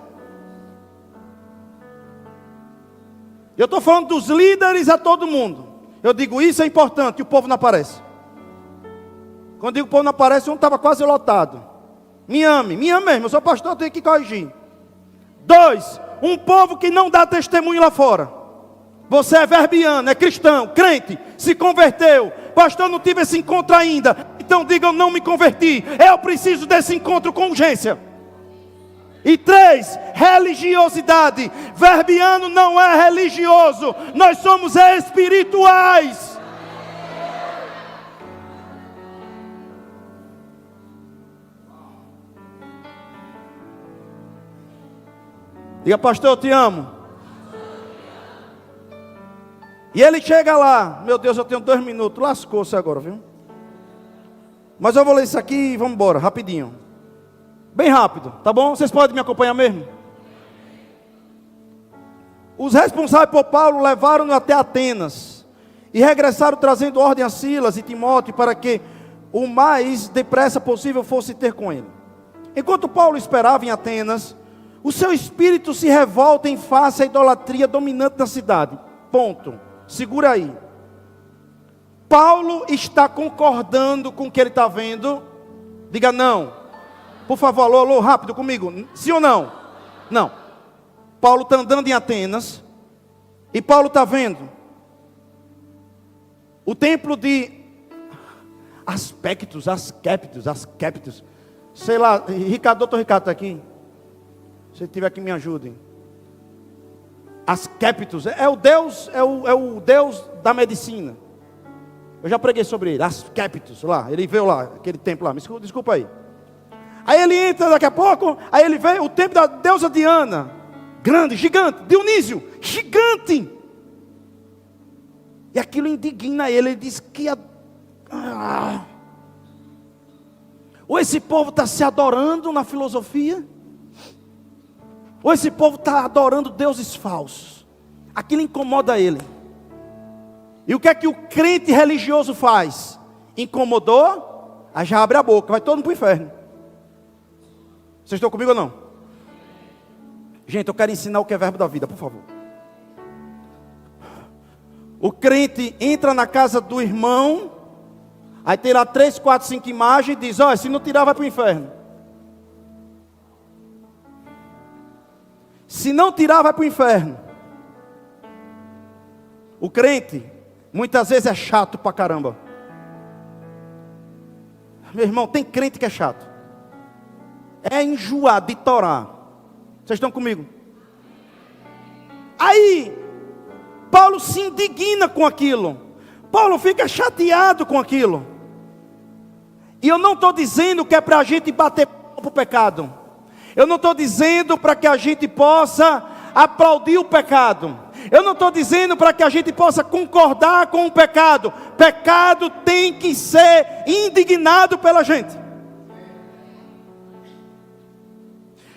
Eu estou falando dos líderes a todo mundo. Eu digo, isso é importante, e o povo não aparece. Quando digo o povo não aparece, um estava quase lotado. Me ame mesmo, eu sou pastor, eu tenho que corrigir. 2, um povo que não dá testemunho lá fora. Você é verbiano, é cristão, crente, se converteu. Pastor, não tive esse encontro ainda. Então diga, eu não me converti. Eu preciso desse encontro com urgência. E 3, religiosidade. Verbiano não é religioso. Nós somos espirituais. Diga, pastor, eu te amo. E ele chega lá. Meu Deus, eu tenho 2 minutos. Lascou-se agora, viu? Mas eu vou ler isso aqui e vamos embora, rapidinho. Bem rápido, tá bom? Vocês podem me acompanhar mesmo? Os responsáveis por Paulo levaram-no até Atenas e regressaram trazendo ordem a Silas e Timóteo para que o mais depressa possível fosse ter com ele. Enquanto Paulo esperava em Atenas, o seu espírito se revolta em face à idolatria dominante da cidade. Ponto. Segura aí. Paulo está concordando com o que ele está vendo? Diga não. Por favor, alô, alô, rápido comigo. Sim ou não? Não. Paulo está andando em Atenas e Paulo está vendo o templo de Aspectos, sei lá, Ricardo, doutor Ricardo está aqui? Se ele tiver aqui, me ajudem. Aspectos, é o Deus da medicina. Eu já preguei sobre ele, Aspectos, lá, ele veio lá, aquele templo lá, desculpa aí. Aí ele entra daqui a pouco, aí ele vê o templo da deusa Diana, grande, gigante, Dionísio, gigante. E aquilo indigna ele diz que ou esse povo está se adorando na filosofia, ou esse povo está adorando deuses falsos. Aquilo incomoda ele. E o que é que o crente religioso faz? Incomodou, aí já abre a boca, vai todo mundo para o inferno. Vocês estão comigo ou não? Gente, eu quero ensinar o que é verbo da vida, por favor. O crente entra na casa do irmão, aí tem lá 3, 4, 5 imagens e diz, olha, se não tirar vai para o inferno. Se não tirar vai para o inferno. O crente, muitas vezes é chato pra caramba. Meu irmão, tem crente que é chato. É enjoado de torar. Vocês estão comigo? Aí, Paulo se indigna com aquilo. Paulo fica chateado com aquilo. E eu não estou dizendo que é para a gente bater para o pecado. Eu não estou dizendo para que a gente possa aplaudir o pecado. Eu não estou dizendo para que a gente possa concordar com o pecado. Pecado tem que ser indignado pela gente.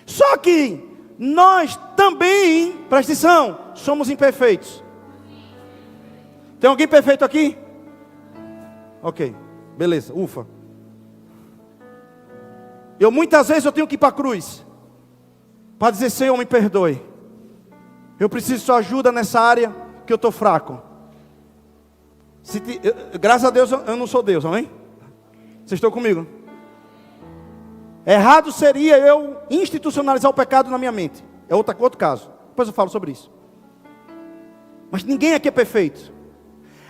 Só que nós também, presta atenção, somos imperfeitos. Tem alguém perfeito aqui? Ok, beleza, ufa. Muitas vezes eu tenho que ir para a cruz para dizer, Senhor, me perdoe. Eu preciso de sua ajuda nessa área que eu estou fraco. Graças a Deus eu não sou Deus, amém? Vocês estão comigo? Errado seria eu institucionalizar o pecado na minha mente. É outro caso. Depois eu falo sobre isso. Mas ninguém aqui é perfeito.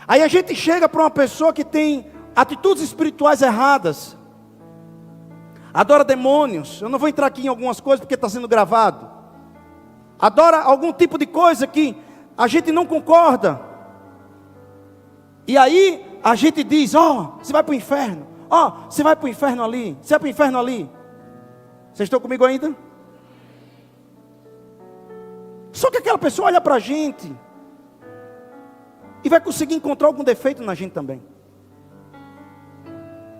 Aí a gente chega para uma pessoa que tem atitudes espirituais erradas. Adora demônios. Eu não vou entrar aqui em algumas coisas porque está sendo gravado. Adora algum tipo de coisa que a gente não concorda. E aí a gente diz, você vai para o inferno. Você vai para o inferno ali. Você vai para o inferno ali. Vocês estão comigo ainda? Só que aquela pessoa olha para a gente e vai conseguir encontrar algum defeito na gente também.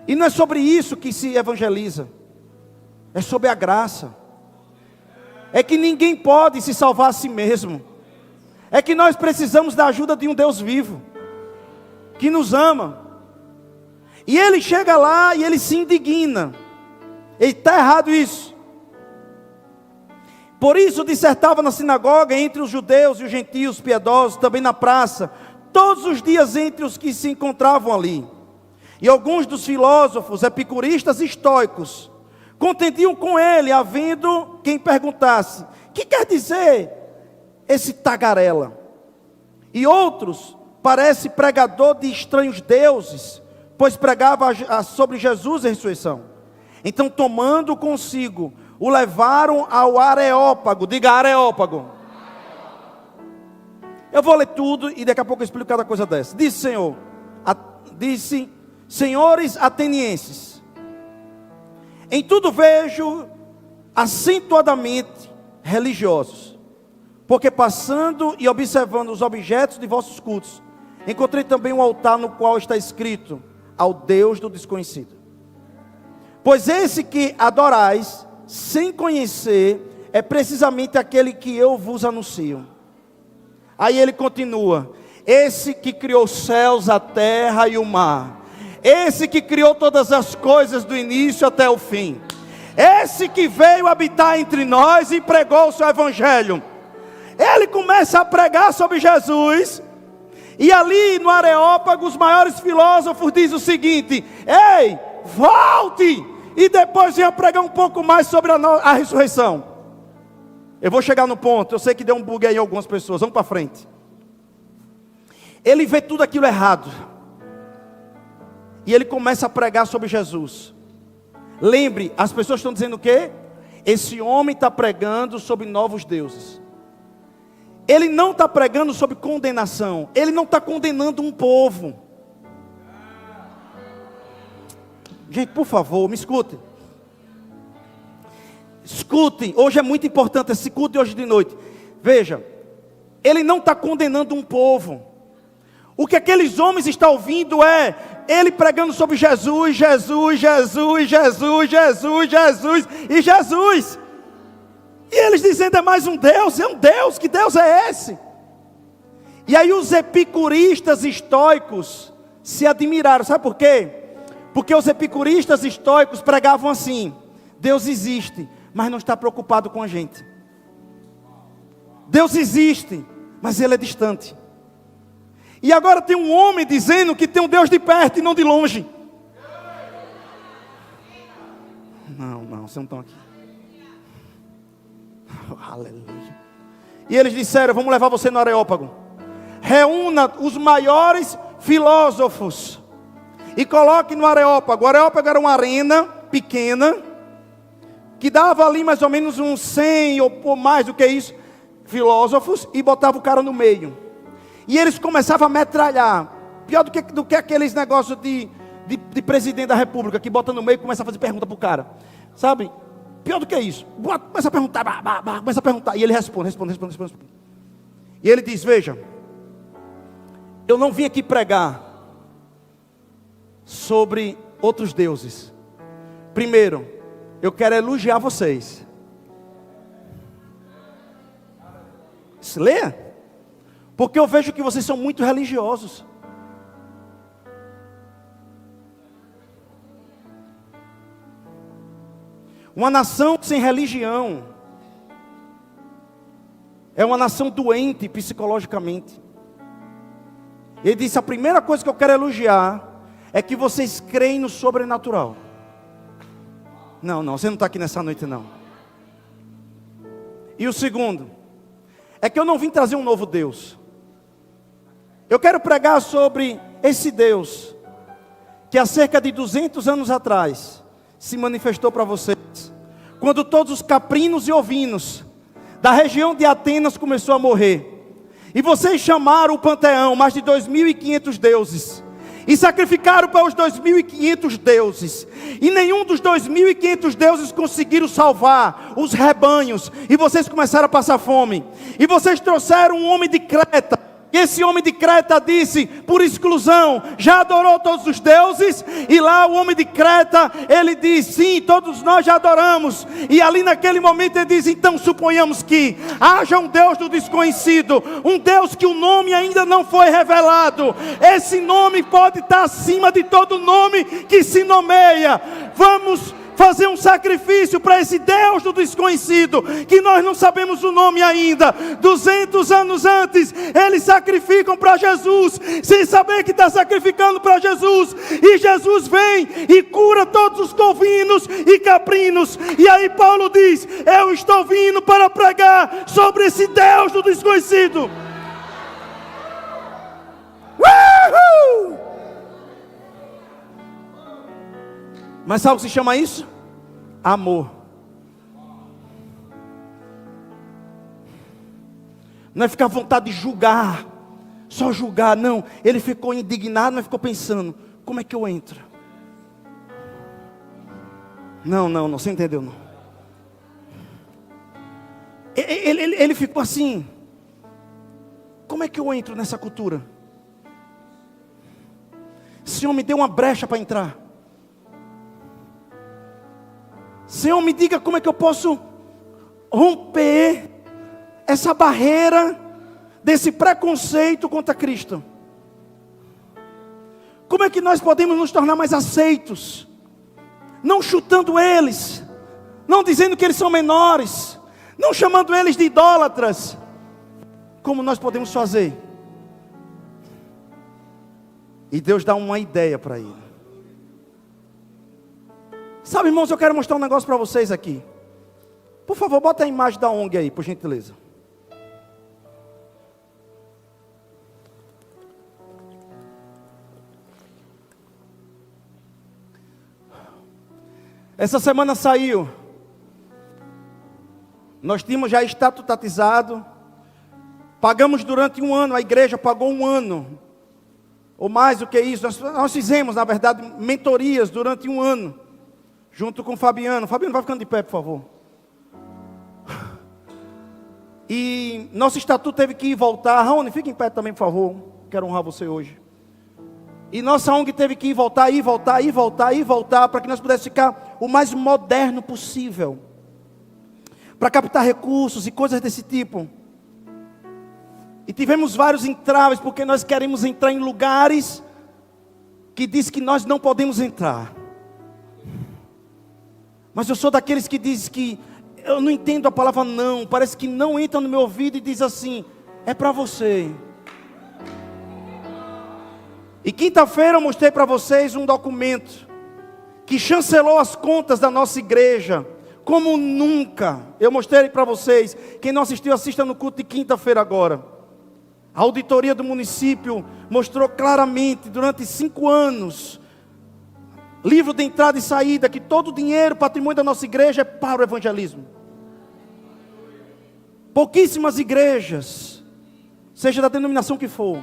E não é sobre isso que se evangeliza. É sobre a graça. É que ninguém pode se salvar a si mesmo. É que nós precisamos da ajuda de um Deus vivo, que nos ama. E ele chega lá e ele se indigna. Ele está errado isso. Por isso dissertava na sinagoga entre os judeus e os gentios piedosos, também na praça, todos os dias entre os que se encontravam ali. E alguns dos filósofos, epicuristas e estoicos contendiam com ele, havendo quem perguntasse, que quer dizer esse tagarela? E outros, parece pregador de estranhos deuses, pois pregava sobre Jesus e a ressurreição. Então, tomando consigo, o levaram ao Areópago. Diga Areópago. Eu vou ler tudo e daqui a pouco eu explico cada coisa dessa. Disse, senhores atenienses, em tudo vejo acentuadamente religiosos. Porque passando e observando os objetos de vossos cultos, encontrei também um altar no qual está escrito: ao Deus do desconhecido. Pois esse que adorais, sem conhecer, é precisamente aquele que eu vos anuncio. Aí ele continua: esse que criou os céus, a terra e o mar, esse que criou todas as coisas do início até o fim, esse que veio habitar entre nós e pregou o seu evangelho. Ele começa a pregar sobre Jesus, e ali no Areópago os maiores filósofos dizem o seguinte: ei, volte, e depois venha pregar um pouco mais sobre a ressurreição. Eu vou chegar no ponto, eu sei que deu um bug aí em algumas pessoas, vamos para frente. Ele vê tudo aquilo errado, e ele começa a pregar sobre Jesus. Lembre, as pessoas estão dizendo o quê? Esse homem está pregando sobre novos deuses. Ele não está pregando sobre condenação. Ele não está condenando um povo. Gente, por favor, me escutem. Escutem, hoje é muito importante esse culto de hoje de noite. Veja, ele não está condenando um povo. O que aqueles homens estão ouvindo é ele pregando sobre Jesus, Jesus, Jesus, Jesus, Jesus, Jesus e Jesus. E eles dizendo: é mais um Deus, que Deus é esse? E aí os epicuristas estoicos se admiraram, sabe por quê? Porque os epicuristas estoicos pregavam assim: Deus existe, mas não está preocupado com a gente. Deus existe, mas Ele é distante. E agora tem um homem dizendo que tem um Deus de perto e não de longe. Não, vocês não estão aqui. Aleluia. E eles disseram: vamos levar você no Areópago. Reúna os maiores filósofos e coloque no Areópago. O Areópago era uma arena pequena, que dava ali mais ou menos uns 100 ou mais do que isso, filósofos, e botava o cara no meio. E eles começavam a metralhar. Pior do que aqueles negócios de presidente da república, que bota no meio e começa a fazer pergunta para o cara. Sabe? Pior do que isso. Começa a perguntar, começa a perguntar. E ele responde. E ele diz: veja, eu não vim aqui pregar sobre outros deuses. Primeiro, eu quero elogiar vocês. Leia. Porque eu vejo que vocês são muito religiosos. Uma nação sem religião é uma nação doente psicologicamente. Ele disse: a primeira coisa que eu quero elogiar é que vocês creem no sobrenatural. Não, você não está aqui nessa noite não. E o segundo é que eu não vim trazer um novo Deus. Eu quero pregar sobre esse Deus que há cerca de 200 anos atrás se manifestou para vocês, quando todos os caprinos e ovinos da região de Atenas começou a morrer, e vocês chamaram o panteão, mais de 2.500 deuses, e sacrificaram para os 2.500 deuses, e nenhum dos 2.500 deuses conseguiram salvar os rebanhos, e vocês começaram a passar fome, e vocês trouxeram um homem de Creta. E esse homem de Creta disse, por exclusão: já adorou todos os deuses? E lá o homem de Creta, ele diz: sim, todos nós já adoramos. E ali naquele momento ele diz: então suponhamos que haja um Deus do desconhecido, um Deus que o nome ainda não foi revelado. Esse nome pode estar acima de todo nome que se nomeia. Vamos fazer um sacrifício para esse Deus do desconhecido, que nós não sabemos o nome ainda. 200 anos antes, eles sacrificam para Jesus, sem saber que está sacrificando para Jesus. E Jesus vem e cura todos os bovinos e caprinos. E aí Paulo diz: eu estou vindo para pregar sobre esse Deus do desconhecido. Uhul! Mas sabe o que se chama isso? Amor. Não é ficar à vontade de julgar, só julgar, não. Ele ficou indignado, mas ficou pensando: como é que eu entro? Não, você entendeu não? Ele ficou assim: como é que eu entro nessa cultura? Senhor, me dê uma brecha para entrar. Senhor, me diga como é que eu posso romper essa barreira desse preconceito contra Cristo. Como é que nós podemos nos tornar mais aceitos? Não chutando eles, não dizendo que eles são menores, não chamando eles de idólatras. Como nós podemos fazer? E Deus dá uma ideia para ele. Sabe, irmãos, eu quero mostrar um negócio para vocês aqui. Por favor, bota a imagem da ONG aí, por gentileza. Essa semana saiu. Nós tínhamos já estatutizado. Pagamos durante um ano, a igreja pagou um ano. Ou mais do que isso. Nós fizemos, na verdade, mentorias durante um ano. Junto com o Fabiano. Fabiano, vai ficando de pé, por favor. E nosso estatuto teve que ir voltar. Raoni, fica em pé também, por favor. Quero honrar você hoje. E nossa ONG teve que ir voltar, para que nós pudéssemos ficar o mais moderno possível. Para captar recursos e coisas desse tipo. E tivemos vários entraves, porque nós queremos entrar em lugares que diz que nós não podemos entrar. Mas eu sou daqueles que diz que eu não entendo a palavra não. Parece que não entra no meu ouvido e diz assim: é para você. E quinta-feira eu mostrei para vocês um documento que chancelou as contas da nossa igreja como nunca. Eu mostrei para vocês. Quem não assistiu, assista no culto de quinta-feira agora. A auditoria do município mostrou claramente, durante 5 anos, livro de entrada e saída, que todo o dinheiro, patrimônio da nossa igreja é para o evangelismo. Pouquíssimas igrejas, seja da denominação que for,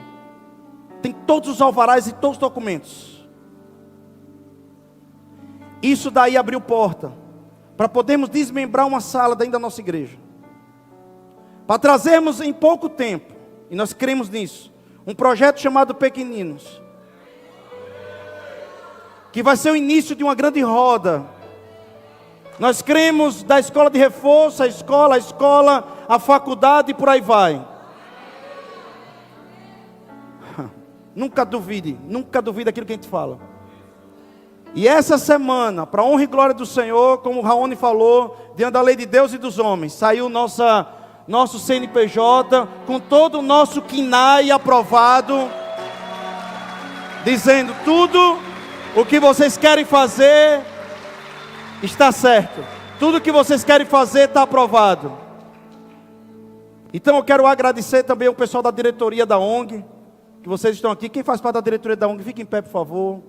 tem todos os alvarás e todos os documentos. Isso daí abriu porta para podermos desmembrar uma sala dentro da nossa igreja, para trazermos em pouco tempo, e nós cremos nisso, um projeto chamado Pequeninos, que vai ser o início de uma grande roda. Nós cremos da escola de reforço, a escola, a faculdade e por aí vai. Nunca duvide daquilo que a gente fala. E essa semana, para a honra e glória do Senhor, como o Raoni falou, diante da lei de Deus e dos homens, saiu nosso CNPJ, com todo o nosso KNAI aprovado, dizendo tudo o que vocês querem fazer está certo. Tudo o que vocês querem fazer está aprovado. Então eu quero agradecer também ao pessoal da diretoria da ONG, que vocês estão aqui. Quem faz parte da diretoria da ONG, fique em pé, por favor.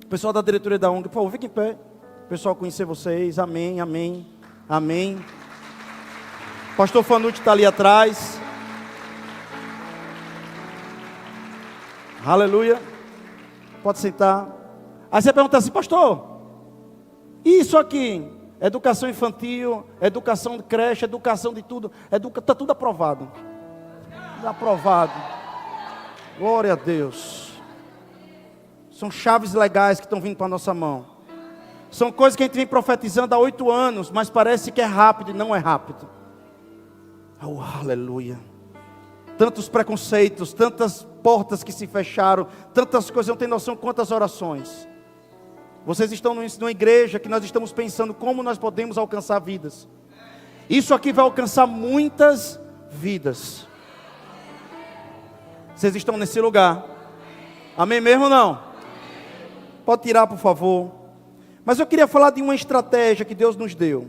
O pessoal da diretoria da ONG, por favor, fique em pé. O pessoal conhecer vocês. Amém, amém, amém. Pastor Fanucci está ali atrás. Aleluia. Pode sentar. Aí você pergunta assim: pastor, isso aqui, educação infantil, educação de creche, educação de tudo, está tudo aprovado. Aprovado. Glória a Deus. São chaves legais que estão vindo para a nossa mão. São coisas que a gente vem profetizando há 8 anos, mas parece que é rápido e não é rápido. Oh, aleluia. Tantos preconceitos, tantas portas que se fecharam, tantas coisas, não tem noção quantas orações. Vocês estão numa igreja que nós estamos pensando como nós podemos alcançar vidas. Isso aqui vai alcançar muitas vidas. Vocês estão nesse lugar. Amém mesmo ou não? Pode tirar, por favor. Mas eu queria falar de uma estratégia que Deus nos deu.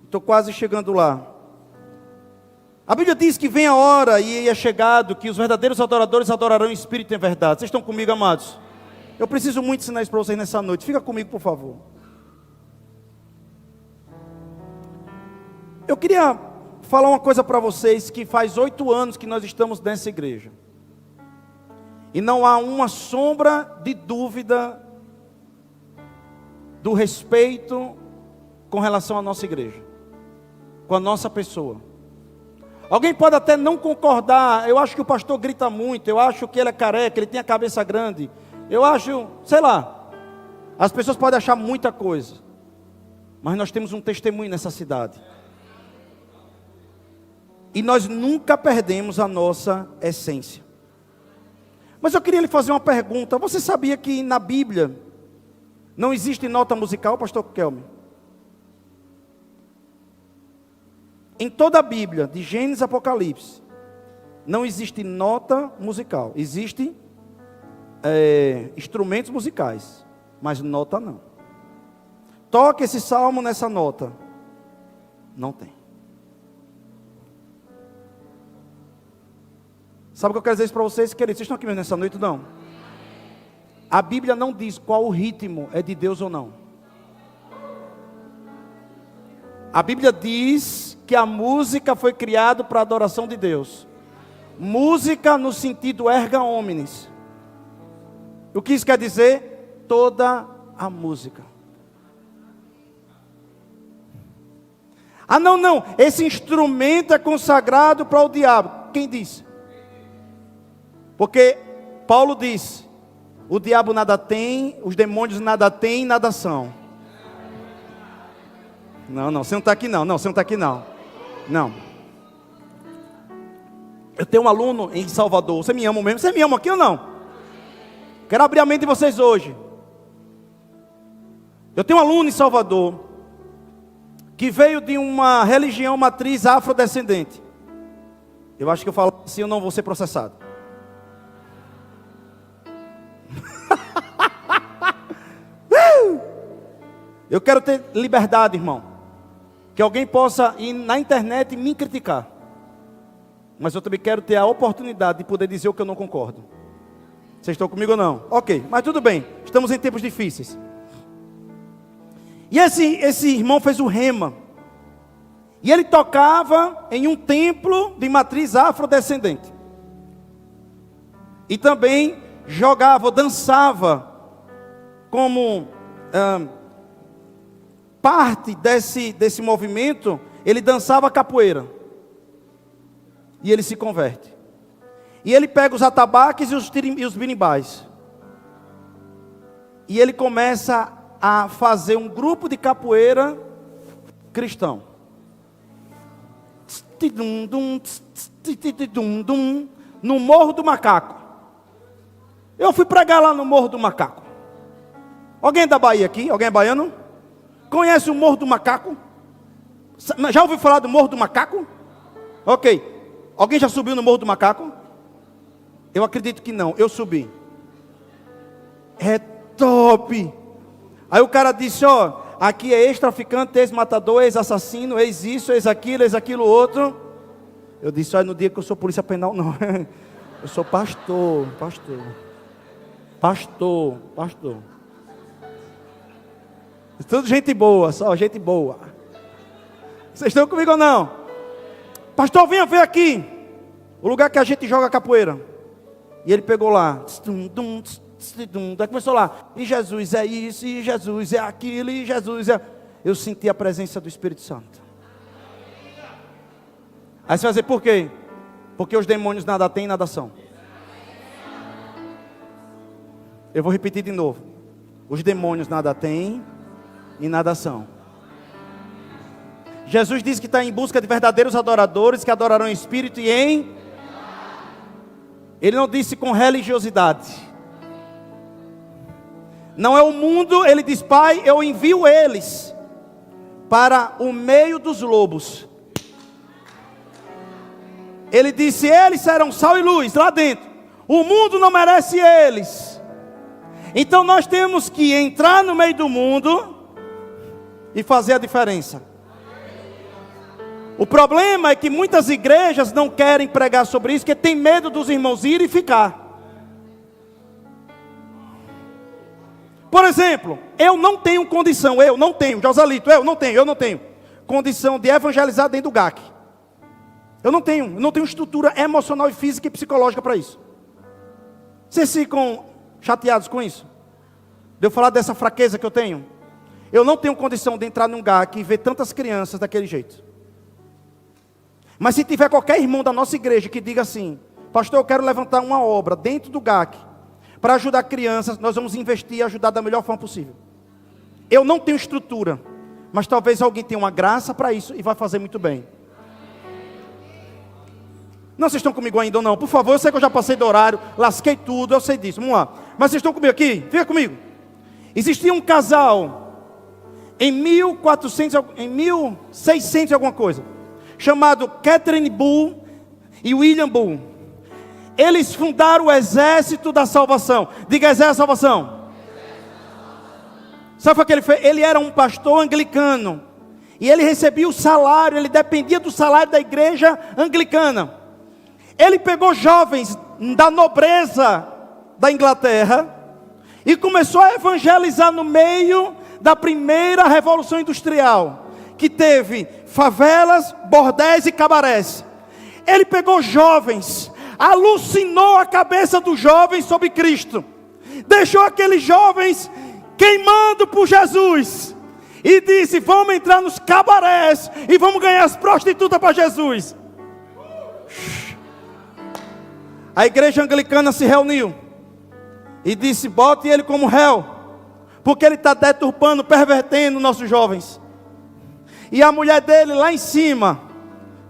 Estou quase chegando lá. A Bíblia diz que vem a hora e é chegado que os verdadeiros adoradores adorarão em espírito e em verdade. Vocês estão comigo, amados? Eu preciso muito ensinar isso para vocês nessa noite. Fica comigo, por favor. Eu queria falar uma coisa para vocês, que faz 8 anos que nós estamos nessa igreja. E não há uma sombra de dúvida do respeito com relação à nossa igreja, com a nossa pessoa. Alguém pode até não concordar. Eu acho que o pastor grita muito. Eu acho que ele é careca, ele tem a cabeça grande. Eu acho, sei lá. As pessoas podem achar muita coisa. Mas nós temos um testemunho nessa cidade. E nós nunca perdemos a nossa essência. Mas eu queria lhe fazer uma pergunta. Você sabia que na Bíblia não existe nota musical, pastor Kelme? Em toda a Bíblia, de Gênesis a Apocalipse, não existe nota musical. Existem instrumentos musicais, mas nota não. Toque esse salmo nessa nota. Não tem. Sabe o que eu quero dizer isso para vocês, queridos? Vocês estão aqui mesmo nessa noite, não? A Bíblia não diz qual o ritmo é de Deus ou não. A Bíblia diz que a música foi criada para a adoração de Deus. Música no sentido erga omnes. O que isso quer dizer? Toda a música. Ah, não, esse instrumento é consagrado para o diabo. Quem disse? Porque Paulo diz: o diabo nada tem, os demônios nada têm, nada são. Não, você não está aqui não, você não está aqui não. Não. Eu tenho um aluno em Salvador, você me ama mesmo? Você me ama aqui ou não? Quero abrir a mente de vocês hoje. Eu tenho um aluno em Salvador, que veio de uma religião matriz afrodescendente. Eu acho que eu falo assim, eu não vou ser processado. Eu quero ter liberdade, irmão. Que alguém possa ir na internet e me criticar. Mas eu também quero ter a oportunidade de poder dizer o que eu não concordo. Vocês estão comigo ou não? Ok, mas tudo bem. Estamos em tempos difíceis. E esse irmão fez o rema. E ele tocava em um templo de matriz afrodescendente. E também jogava, dançava como parte desse movimento. Ele dançava capoeira. E ele se converte. E ele pega os atabaques e os birimbais. E ele começa a fazer um grupo de capoeira cristão. No Morro do Macaco. Eu fui pregar lá no Morro do Macaco. Alguém é da Bahia aqui? Alguém é baiano? Conhece o Morro do Macaco? Já ouviu falar do Morro do Macaco? Ok. Alguém já subiu no Morro do Macaco? Eu acredito que não. Eu subi. É top. Aí o cara disse, ó, aqui é ex-traficante, ex-matador, ex-assassino, ex-isso, ex-aquilo outro. Eu disse, olha, no dia que eu sou polícia penal, não. Eu sou pastor. Tudo gente boa, só gente boa. Vocês estão comigo ou não? Pastor, venha ver aqui. O lugar que a gente joga capoeira. E ele pegou lá. Daí começou lá. E Jesus é isso, e Jesus é aquilo, e Jesus é... Eu senti a presença do Espírito Santo. Aí você vai dizer, por quê? Porque os demônios nada têm, nada são. Eu vou repetir de novo. Os demônios nada têm e nada são. Jesus disse que está em busca de verdadeiros adoradores que adorarão em espírito e em... Ele não disse com religiosidade. Não é o mundo, ele diz, Pai, eu envio eles para o meio dos lobos. Ele disse, eles serão sal e luz lá dentro. O mundo não merece eles. Então nós temos que entrar no meio do mundo e fazer a diferença. O problema é que muitas igrejas não querem pregar sobre isso, porque tem medo dos irmãos irem e ficar. Por exemplo, eu não tenho condição, Joselito, eu não tenho condição de evangelizar dentro do GAC. Eu não tenho estrutura emocional e física e psicológica para isso. Vocês ficam chateados com isso? De eu falar dessa fraqueza que eu tenho? Eu não tenho condição de entrar num GAC e ver tantas crianças daquele jeito. Mas se tiver qualquer irmão da nossa igreja que diga assim: pastor, eu quero levantar uma obra dentro do GAC, para ajudar crianças, nós vamos investir e ajudar da melhor forma possível. Eu não tenho estrutura, mas talvez alguém tenha uma graça para isso e vai fazer muito bem. Não, vocês estão comigo ainda ou não? Por favor, eu sei que eu já passei do horário, lasquei tudo, eu sei disso, vamos lá. Mas vocês estão comigo aqui? Fica comigo. Existia um casal em 1600 e alguma coisa, chamado Catherine Bull e William Bull. Eles fundaram o Exército da Salvação. Diga, Exército da Salvação. Sabe o que ele fez? Ele era um pastor anglicano. E ele recebia o salário, ele dependia do salário da igreja anglicana. Ele pegou jovens da nobreza da Inglaterra e começou a evangelizar no meio da primeira revolução industrial, que teve favelas, bordéis e cabarés. Ele pegou jovens, alucinou a cabeça dos jovens sobre Cristo, deixou aqueles jovens queimando por Jesus e disse: vamos entrar nos cabarés e vamos ganhar as prostitutas para Jesus. A igreja anglicana se reuniu e disse: bote ele como réu, porque ele está deturpando, pervertendo nossos jovens. E a mulher dele lá em cima,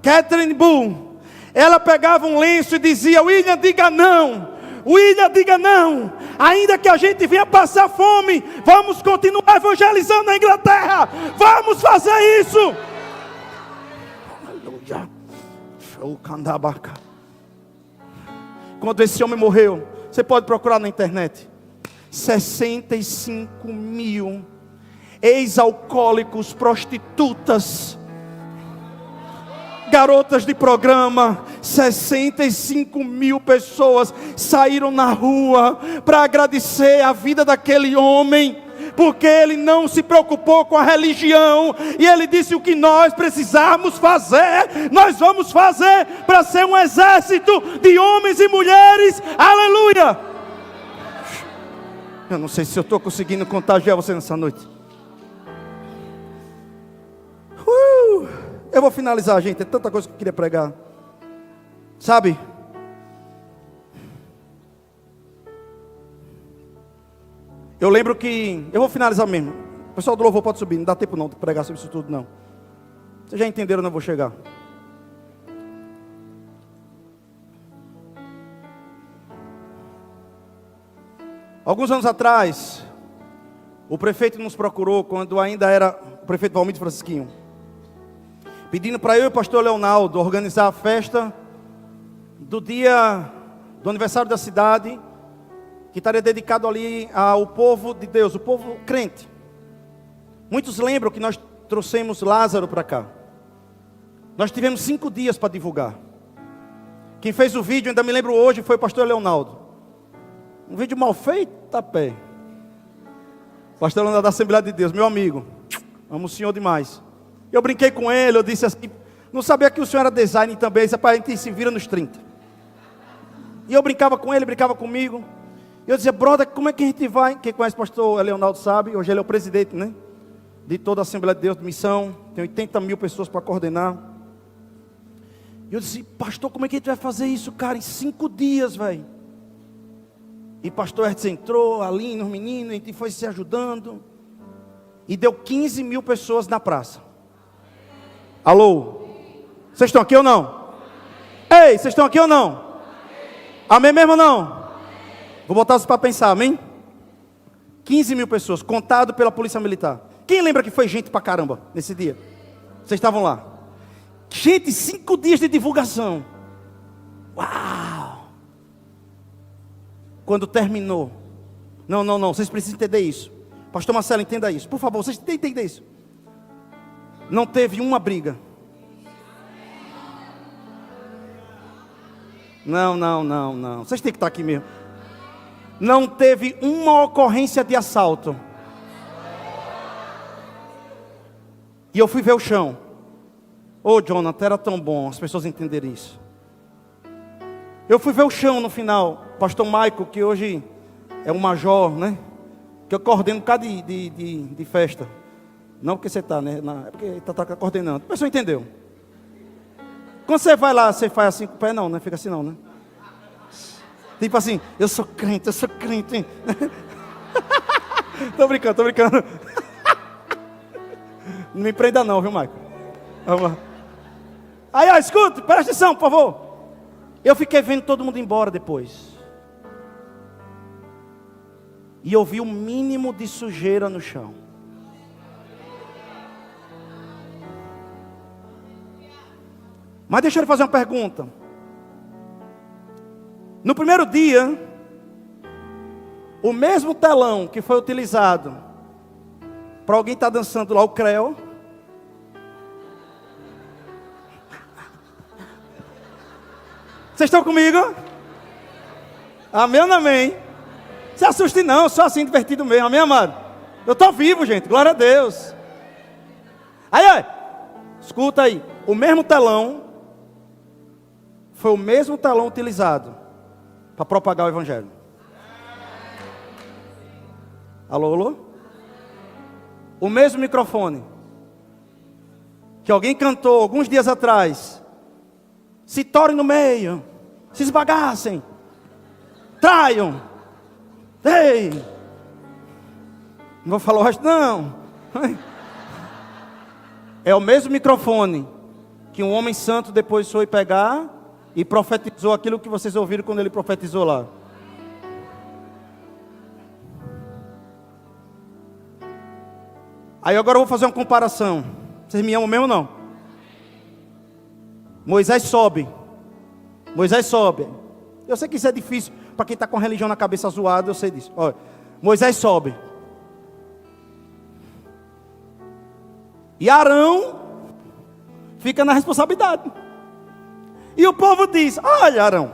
Catherine Bull, ela pegava um lenço e dizia: William, diga não. William, diga não. Ainda que a gente venha passar fome, vamos continuar evangelizando na Inglaterra. Vamos fazer isso. Aleluia. Quando esse homem morreu, você pode procurar na internet, 65 mil ex-alcoólicos, prostitutas, garotas de programa, 65 mil pessoas saíram na rua para agradecer a vida daquele homem, porque ele não se preocupou com a religião, e ele disse: o que nós precisamos fazer, nós vamos fazer, para ser um exército de homens e mulheres, aleluia. Eu não sei se eu estou conseguindo contagiar você nessa noite. Eu vou finalizar, gente, tem tanta coisa que eu queria pregar. Sabe? Eu lembro que... Eu vou finalizar mesmo. O pessoal do louvor pode subir, não dá tempo não de pregar sobre isso tudo não. Vocês já entenderam onde eu vou chegar. Alguns anos atrás, o prefeito nos procurou, quando ainda era o prefeito Valmir Francisquinho, pedindo para eu e o pastor Leonardo organizar a festa do dia do aniversário da cidade, que estaria dedicado ali ao povo de Deus, o povo crente. Muitos lembram que nós trouxemos Lázaro para cá. Nós tivemos 5 dias para divulgar. Quem fez o vídeo, ainda me lembro hoje, foi o pastor Leonardo. Um vídeo mal feito, tá pé. Pastor Leonardo da Assembleia de Deus, meu amigo, amo o senhor demais. Eu brinquei com ele, eu disse assim, não sabia que o senhor era designer também, isso é para a gente se vira nos 30. E eu brincava com ele, brincava comigo. E eu dizia: brother, como é que a gente vai? Quem conhece o pastor Leonardo sabe, hoje ele é o presidente, né? De toda a Assembleia de Deus de Missão, tem 80 mil pessoas para coordenar. E eu disse: pastor, como é que a gente vai fazer isso, cara, em 5 dias, velho? E pastor Hertz entrou ali nos meninos, a gente foi se ajudando. E deu 15 mil pessoas na praça. Alô? Vocês estão aqui ou não? Ei, vocês estão aqui ou não? Amém mesmo ou não? Vou botar vocês para pensar, amém? 15 mil pessoas, contado pela polícia militar. Quem lembra que foi gente pra caramba nesse dia? Vocês estavam lá. Gente, 5 dias de divulgação. Uau! Quando terminou. Não, vocês precisam entender isso. Pastor Marcelo, entenda isso. Por favor, vocês têm que entender isso. Não teve uma briga. Não. Vocês têm que estar aqui mesmo. Não teve uma ocorrência de assalto. E eu fui ver o chão. Ô, Jonathan, era tão bom as pessoas entenderem isso. Eu fui ver o chão no final. Pastor Michael, que hoje é um major, né? Que eu coordeno um bocado de festa. Não porque você está, né? É porque ele está coordenando. A pessoa entendeu. Quando você vai lá, você faz assim com o pé? Não, né? Fica assim não, né? Tipo assim, eu sou crente. Tô brincando. Não me prenda não, viu, Michael? Vamos lá. Aí, ó, escuta, presta atenção, por favor. Eu fiquei vendo todo mundo embora depois. E eu vi o mínimo de sujeira no chão. Mas deixa eu lhe fazer uma pergunta. No primeiro dia, o mesmo telão que foi utilizado para alguém estar dançando lá o creu, vocês estão comigo? Amém ou não amém? Se assuste não, só assim divertido mesmo, amém, amado? Eu estou vivo, gente, glória a Deus. Aí, escuta aí, o mesmo telão foi o mesmo telão utilizado para propagar o evangelho. Alô, alô? O mesmo microfone que alguém cantou alguns dias atrás. Se torem no meio, se esbagassem, traiam. Ei! Não vou falar o resto, não. É o mesmo microfone que um homem santo depois foi pegar e profetizou aquilo que vocês ouviram quando ele profetizou lá. Aí agora eu vou fazer uma comparação. Vocês me amam mesmo ou não? Moisés sobe. Eu sei que isso é difícil para quem está com a religião na cabeça zoada, eu sei disso. Olha, Moisés sobe. E Arão fica na responsabilidade. E o povo diz: olha, Arão,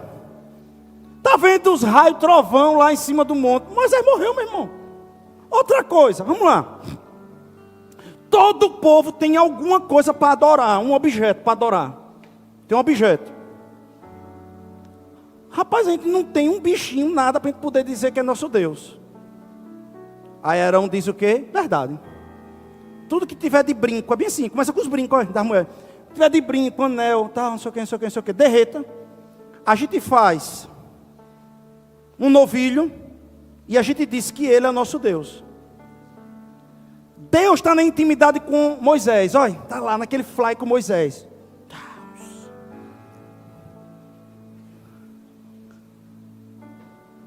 tá vendo os raios trovão lá em cima do monte? Moisés morreu, meu irmão. Outra coisa, vamos lá. Todo o povo tem alguma coisa para adorar, um objeto para adorar. Tem um objeto. Rapaz, a gente não tem um bichinho, nada para a gente poder dizer que é nosso Deus. Aí Arão diz o quê? Verdade. Tudo que tiver de brinco, é bem assim, começa com os brincos das mulheres. Se tiver de brinco, anel, tal, não sei o que, derreta. A gente faz um novilho e a gente diz que ele é nosso Deus. Deus está na intimidade com Moisés. Olha, está lá naquele fly com Moisés.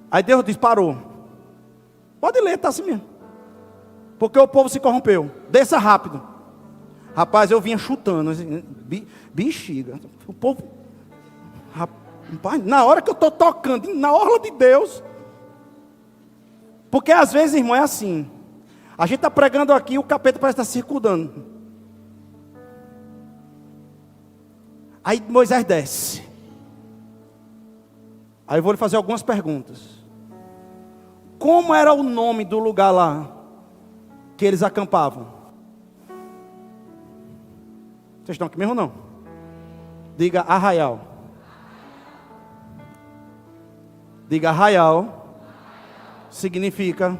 Aí Deus diz: parou. Pode ler, está assim mesmo. Porque o povo se corrompeu. Desça rápido. Rapaz, eu vinha chutando. Bexiga. O povo. Rapaz, na hora que eu estou tocando, na orla de Deus. Porque às vezes, irmão, é assim. A gente está pregando aqui, o capeta parece estar circundando. Aí Moisés desce. Aí eu vou lhe fazer algumas perguntas. Como era o nome do lugar lá que eles acampavam? Vocês estão aqui mesmo ou não? Diga arraial. Diga arraial. Significa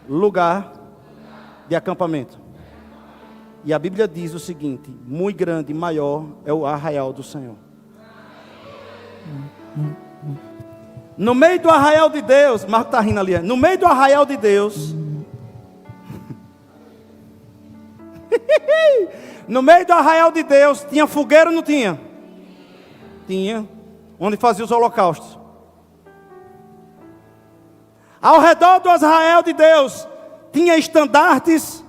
lugar de acampamento. E a Bíblia diz o seguinte: muito grande, maior é o arraial do Senhor. No meio do arraial de Deus, Marco está rindo ali, no meio do arraial de Deus, no meio do arraial de Deus, tinha fogueira ou não tinha? Tinha, onde fazia os holocaustos. Ao redor do arraial de Deus, tinha estandartes,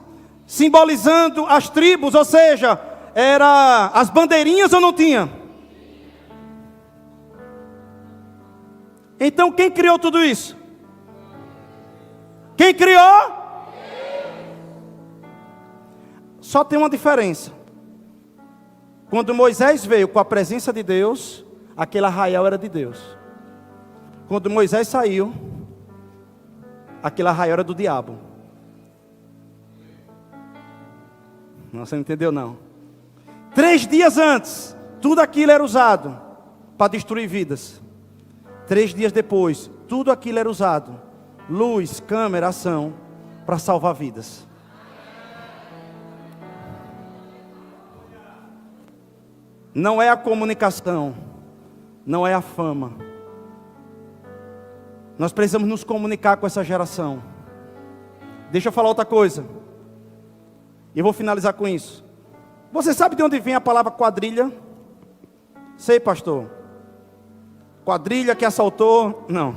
simbolizando as tribos, ou seja, era as bandeirinhas ou não tinha? Então quem criou tudo isso? Quem criou? Só tem uma diferença. Quando Moisés veio com a presença de Deus, aquele arraial era de Deus. Quando Moisés saiu, aquele arraial era do diabo. Não, você não entendeu não. 3 dias antes, tudo aquilo era usado para destruir vidas. 3 dias depois, tudo aquilo era usado. Luz, câmera, ação, para salvar vidas. não é a comunicação, não é a fama. Nós precisamos nos comunicar com essa geração. Deixa eu falar outra coisa. E eu vou finalizar com isso. Você sabe de onde vem a palavra quadrilha? Sei, pastor. Quadrilha que assaltou? Não.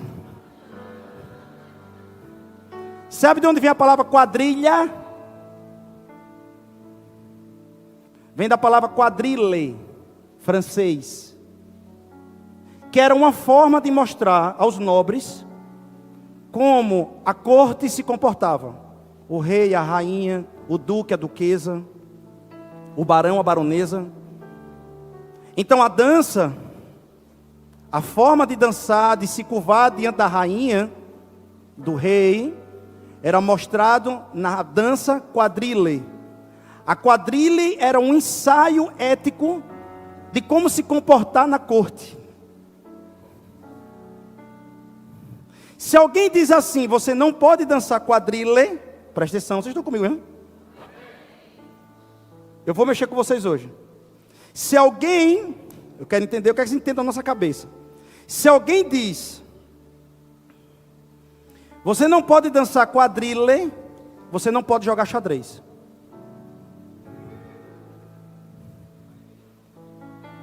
Sabe de onde vem a palavra quadrilha? Vem da palavra quadrille, francês. Que era uma forma de mostrar aos nobres como a corte se comportava. O rei, a rainha, o duque, a duquesa, o barão, a baronesa. Então a dança, a forma de dançar, de se curvar diante da rainha, do rei, era mostrado na dança quadrille. A quadrille era um ensaio ético de como se comportar na corte. Se alguém diz assim, você não pode dançar quadrille, presta atenção, vocês estão comigo, hein? Eu vou mexer com vocês hoje. Se alguém, eu quero entender, eu quero que vocês entendam a nossa cabeça. Se alguém diz, você não pode dançar quadrille, você não pode jogar xadrez.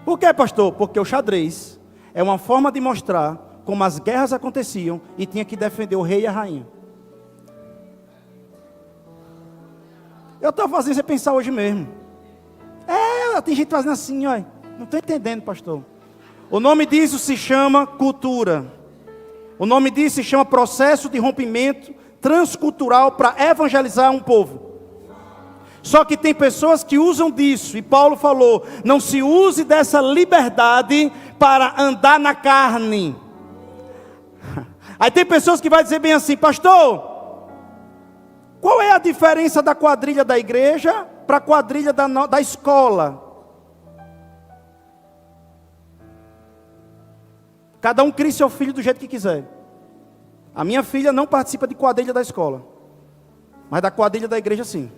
Por quê, pastor? Porque o xadrez é uma forma de mostrar como as guerras aconteciam e tinha que defender o rei e a rainha. Eu estou fazendo você pensar hoje mesmo. Tem gente fazendo assim, olha. Não estou entendendo, pastor. O nome disso se chama cultura. O nome disso se chama processo de rompimento transcultural para evangelizar um povo. Só que tem pessoas que usam disso, e Paulo falou, não se use dessa liberdade para andar na carne. Aí tem pessoas que vão dizer bem assim, pastor, qual é a diferença da quadrilha da igreja para a quadrilha da escola? Cada um cria seu filho do jeito que quiser. A minha filha não participa de quadrilha da escola, mas da quadrilha da igreja sim.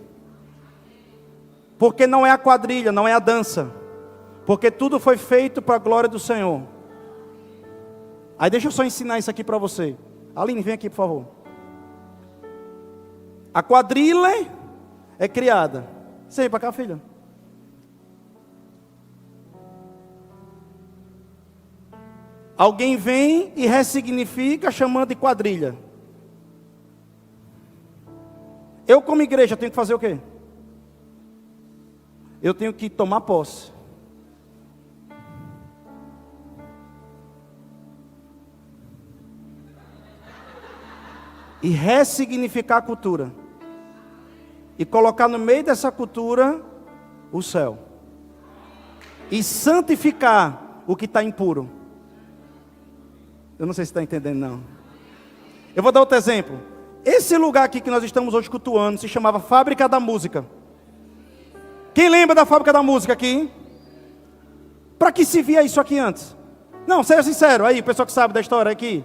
Porque não é a quadrilha, não é a dança. Porque tudo foi feito para a glória do Senhor. Aí deixa eu só ensinar isso aqui para você. Aline, vem aqui por favor. A quadrilha é criada. Você vem para cá, filha. Alguém vem e ressignifica chamando de quadrilha. Eu como igreja tenho que fazer o quê? Eu tenho que tomar posse. E ressignificar a cultura. E colocar no meio dessa cultura o céu. E santificar o que está impuro. Eu não sei se está entendendo não. Eu vou dar outro exemplo. Esse lugar aqui que nós estamos hoje cultuando se chamava Fábrica da Música. Quem lembra da Fábrica da Música aqui? Para que se via isso aqui antes? Não, seja sincero, aí, o pessoal que sabe da história aqui.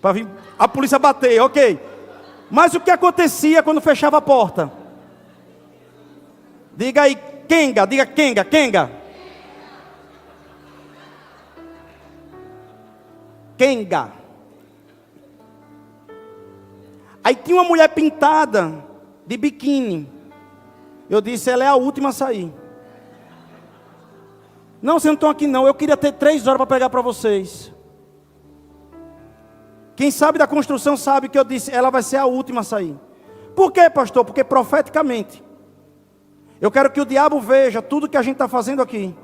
Para vir a polícia bater, ok. Mas o que acontecia quando fechava a porta? Diga aí, Kenga, diga Kenga, Kenga. Kenga. Aí tinha uma mulher pintada de biquíni. Eu disse, ela é a última a sair. Não, vocês não estão aqui não. Eu queria ter 3 horas para pregar para vocês. Quem sabe da construção sabe que eu disse, ela vai ser a última a sair. Por quê, pastor? Porque profeticamente, eu quero que o diabo veja tudo que a gente está fazendo aqui.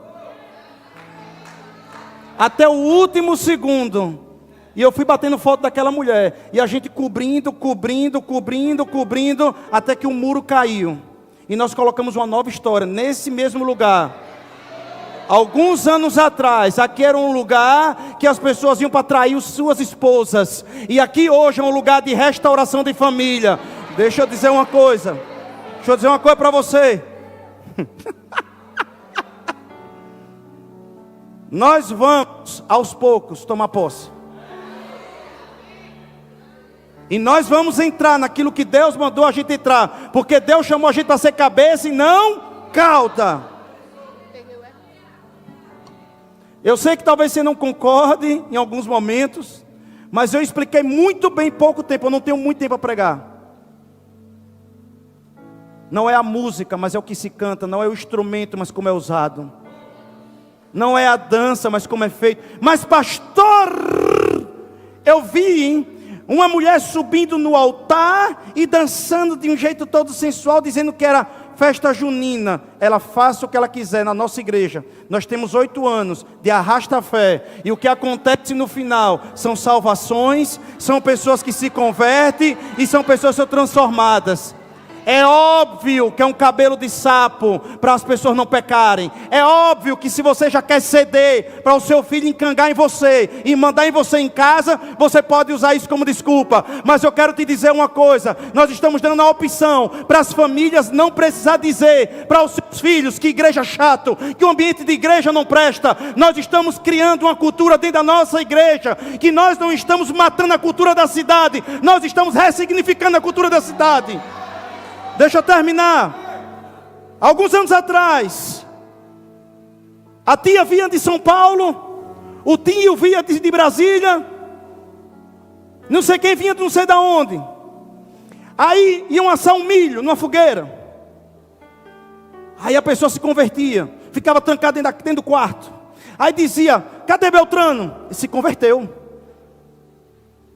Até o último segundo. E eu fui batendo foto daquela mulher. E a gente cobrindo, até que o muro caiu. E nós colocamos uma nova história nesse mesmo lugar. Alguns anos atrás, aqui era um lugar que as pessoas iam para trair suas esposas. E aqui hoje é um lugar de restauração de família. Deixa eu dizer uma coisa. Para você. Nós vamos, aos poucos, tomar posse. E nós vamos entrar naquilo que Deus mandou a gente entrar. Porque Deus chamou a gente para ser cabeça e não cauda. Eu sei que talvez você não concorde em alguns momentos, mas eu expliquei muito bem em pouco tempo. Eu não tenho muito tempo para pregar. Não é a música, mas é o que se canta. Não é o instrumento, mas como é usado. Não é a dança, mas como é feito. Mas pastor, eu vi uma mulher subindo no altar e dançando de um jeito todo sensual, dizendo que era festa junina. Ela faça o que ela quiser na nossa igreja. Nós temos 8 anos de arrasta-fé. E o que acontece no final são salvações, são pessoas que se convertem e são pessoas que são transformadas. É óbvio que é um cabelo de sapo para as pessoas não pecarem. É óbvio que se você já quer ceder para o seu filho encangar em você e mandar em você em casa, você pode usar isso como desculpa. Mas eu quero te dizer uma coisa: nós estamos dando a opção para as famílias não precisar dizer para os seus filhos que igreja é chato, que o ambiente de igreja não presta. Nós estamos criando uma cultura dentro da nossa igreja, que nós não estamos matando a cultura da cidade, nós estamos ressignificando a cultura da cidade. Deixa eu terminar. Alguns anos atrás, a tia vinha de São Paulo, o tio vinha de Brasília, não sei quem vinha de não sei de onde. Aí iam assar um milho numa fogueira. Aí a pessoa se convertia, ficava trancada dentro do quarto. Aí dizia: cadê Beltrano? E se converteu.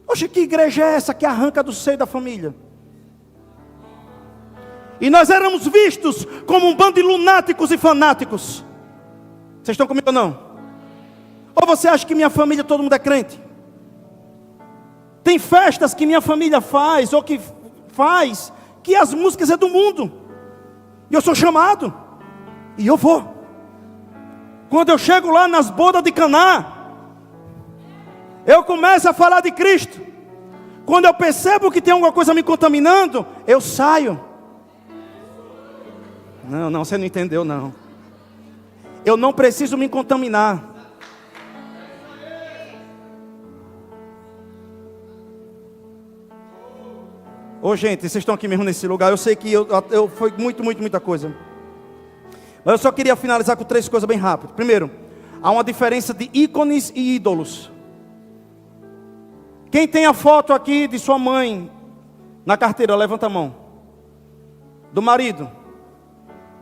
Oxe, que igreja é essa que arranca do seio da família? E nós éramos vistos como um bando de lunáticos e fanáticos. Vocês estão comigo ou não? Ou você acha que minha família todo mundo é crente? Tem festas que minha família faz, ou que faz, que as músicas é do mundo. E eu sou chamado. E eu vou. Quando eu chego lá nas bodas de Caná, eu começo a falar de Cristo. Quando eu percebo que tem alguma coisa me contaminando, eu saio. Não, você não entendeu não. Eu não preciso me contaminar. Ô gente, vocês estão aqui mesmo nesse lugar. Eu sei que foi muita coisa. Mas eu só queria finalizar com 3 coisas bem rápido. Primeiro, há uma diferença de ícones e ídolos. Quem tem a foto aqui de sua mãe na carteira, levanta a mão. Do marido,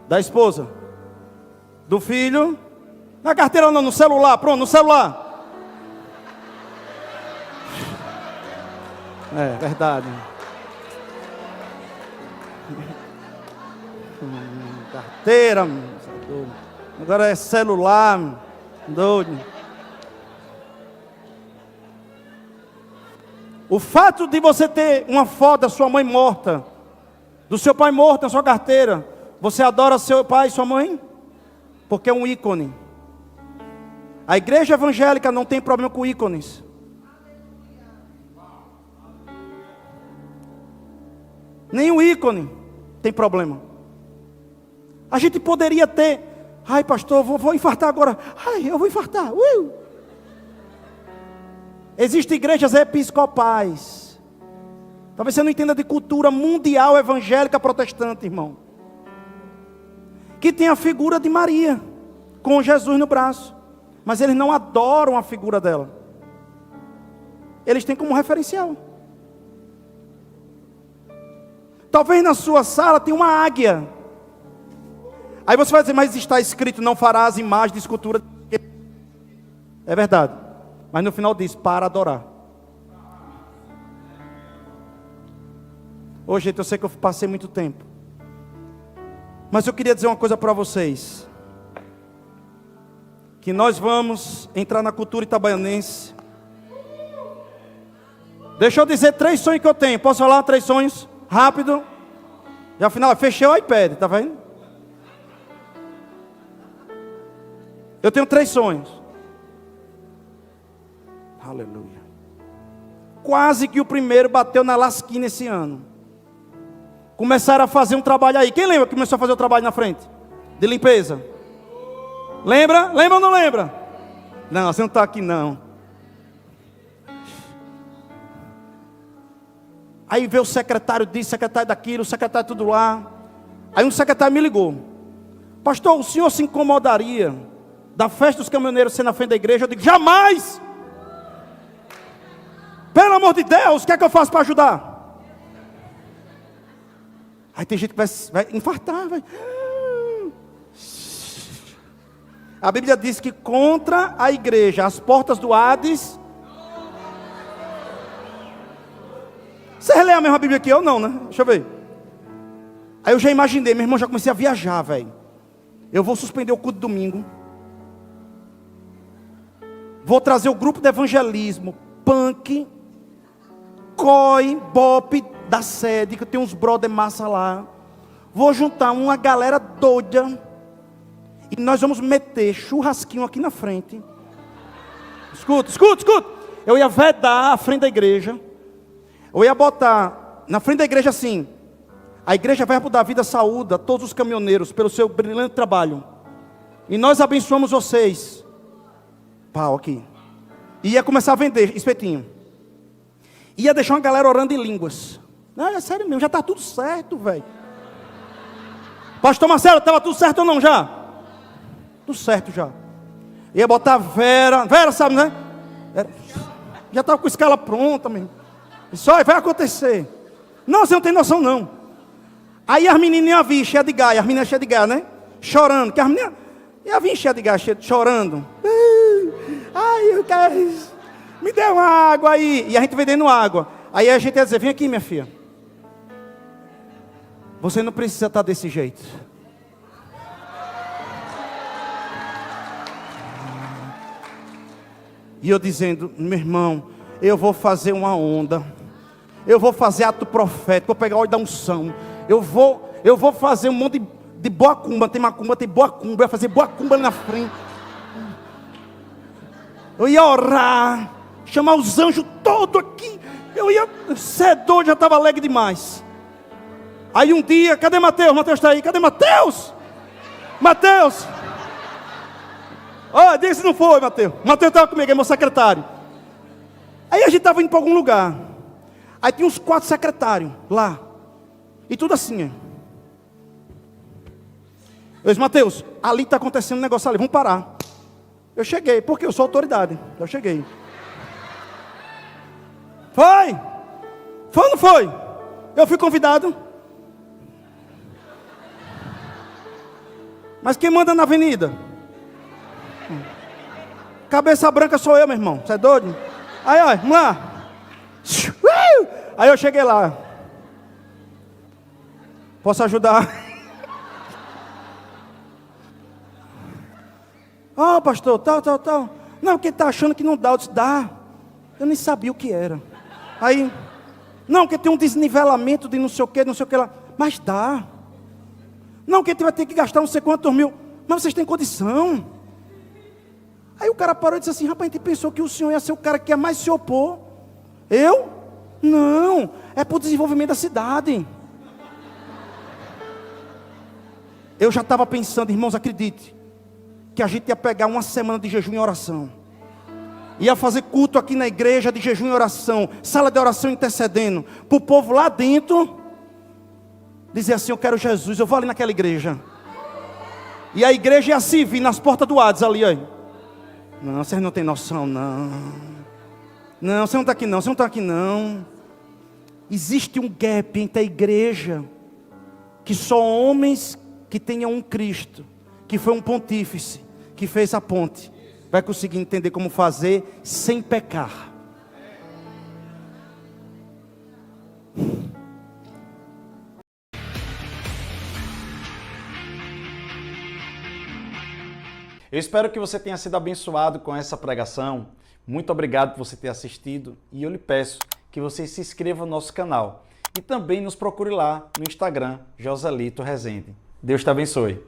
da esposa, do filho, na carteira não, no celular, pronto, no celular. É verdade. Carteira, agora é celular, doido. O fato de você ter uma foto da sua mãe morta, do seu pai morto na sua carteira, você adora seu pai e sua mãe? Porque é um ícone. A igreja evangélica não tem problema com ícones. Nenhum ícone tem problema. A gente poderia ter: ai pastor, vou infartar agora. Ai, eu vou infartar. Existem igrejas episcopais. Talvez você não entenda de cultura mundial evangélica protestante, irmão. Que tem a figura de Maria, com Jesus no braço. Mas eles não adoram a figura dela. Eles têm como referencial. Talvez na sua sala tenha uma águia. Aí você vai dizer: mas está escrito, não farás imagem de escultura. É verdade. Mas no final diz: para adorar. Ô gente, eu sei que eu passei muito tempo. Mas eu queria dizer uma coisa para vocês. Que nós vamos entrar na cultura itabaianense. Deixa eu dizer 3 sonhos que eu tenho. Posso falar 3 sonhos? Rápido. Já afinal, fechei o iPad, tá vendo? Eu tenho 3 sonhos. Aleluia. Quase que o primeiro bateu na lasquinha esse ano. Começaram a fazer um trabalho aí. Quem lembra que começou a fazer o trabalho na frente? De limpeza. Lembra? Lembra ou não lembra? Não, você não está aqui não. Aí veio o secretário disso, secretário daquilo, o secretário tudo lá. Aí um secretário me ligou. pastor, o senhor se incomodaria da festa dos caminhoneiros ser na frente da igreja? Eu digo, jamais! Pelo amor de Deus, o que é que eu faço para ajudar? Aí tem gente que vai infartar, vai. A Bíblia diz que contra a igreja, as portas do Hades. Você lê a mesma Bíblia que eu? Não, né? Deixa eu ver. Aí eu já imaginei, meu irmão, já comecei a viajar, velho. Eu vou suspender o culto domingo. Vou trazer o grupo de evangelismo, punk, coi, bop da sede, que eu tenho uns brother massa lá. Vou juntar uma galera doida. E nós vamos meter churrasquinho aqui na frente. Escuta. Eu ia vedar a frente da igreja. Eu ia botar na frente da igreja assim: a igreja Verbo da Vida saúda todos os caminhoneiros pelo seu brilhante trabalho. E nós abençoamos vocês. Pau aqui. E ia começar a vender espetinho. Ia deixar uma galera orando em línguas. Não, é sério mesmo, já está tudo certo, velho. Pastor Marcelo, estava tudo certo ou não já? Tudo certo já. Ia botar Vera sabe, né? Já estava com a escala pronta mesmo. Só vai acontecer. Não, você não tem noção não. Aí as menininhas vinham cheias de gás, as meninas cheias de gás, né? Chorando, que as meninas ia vir cheias de gás, chorando. Ai, eu quero, me dê uma água aí. E a gente vendendo água. Aí a gente ia dizer, vem aqui minha filha. Você não precisa estar desse jeito. E eu dizendo, meu irmão, eu vou fazer uma onda. Eu vou fazer ato profético, vou pegar o óleo da unção. Eu vou fazer um monte de boa cumba. Tem macumba, tem boa cumba. Eu ia fazer boa cumba ali na frente. Eu ia orar, chamar os anjos todos aqui. Eu ia ser doido, já estava alegre demais. Aí um dia, cadê Mateus? Mateus está aí, cadê Mateus? Mateus! Olha, diga se não foi, Mateus. Mateus estava comigo, é meu secretário. Aí a gente estava indo para algum lugar. Aí tinha uns 4 secretários lá. E tudo assim, Eu disse, Mateus, ali está acontecendo um negócio ali, vamos parar. Eu cheguei, porque eu sou autoridade. Eu cheguei. Foi? Foi ou não foi? Eu fui convidado. Mas quem manda na avenida? Cabeça branca sou eu, meu irmão. Você é doido? Aí, ó, vamos lá. Aí eu cheguei lá. Posso ajudar? Pastor, tal. Não, porque está achando que não dá. Eu disse, dá. Eu nem sabia o que era. Aí, não, porque tem um desnivelamento de não sei o que lá. Mas dá. Não, porque vai ter que gastar não sei quantos mil. Mas vocês têm condição. Aí o cara parou e disse assim, rapaz, a gente pensou que o senhor ia ser o cara que ia mais se opor. Eu? Não, é para o desenvolvimento da cidade. Eu já estava pensando, irmãos, acredite, que a gente ia pegar uma semana de jejum e oração. Ia fazer culto aqui na igreja de jejum e oração, sala de oração intercedendo, para o povo lá dentro, dizer assim, eu quero Jesus, eu vou ali naquela igreja. E a igreja ia se vir nas portas do Hades ali, ó. Não, vocês não têm noção, não. Não, você não está aqui não, você não está aqui não. Existe um gap entre a igreja, que só homens que tenham um Cristo, que foi um pontífice, que fez a ponte, vai conseguir entender como fazer sem pecar. Eu espero que você tenha sido abençoado com essa pregação. Muito obrigado por você ter assistido e eu lhe peço que você se inscreva no nosso canal e também nos procure lá no Instagram, Joselito Rezende. Deus te abençoe.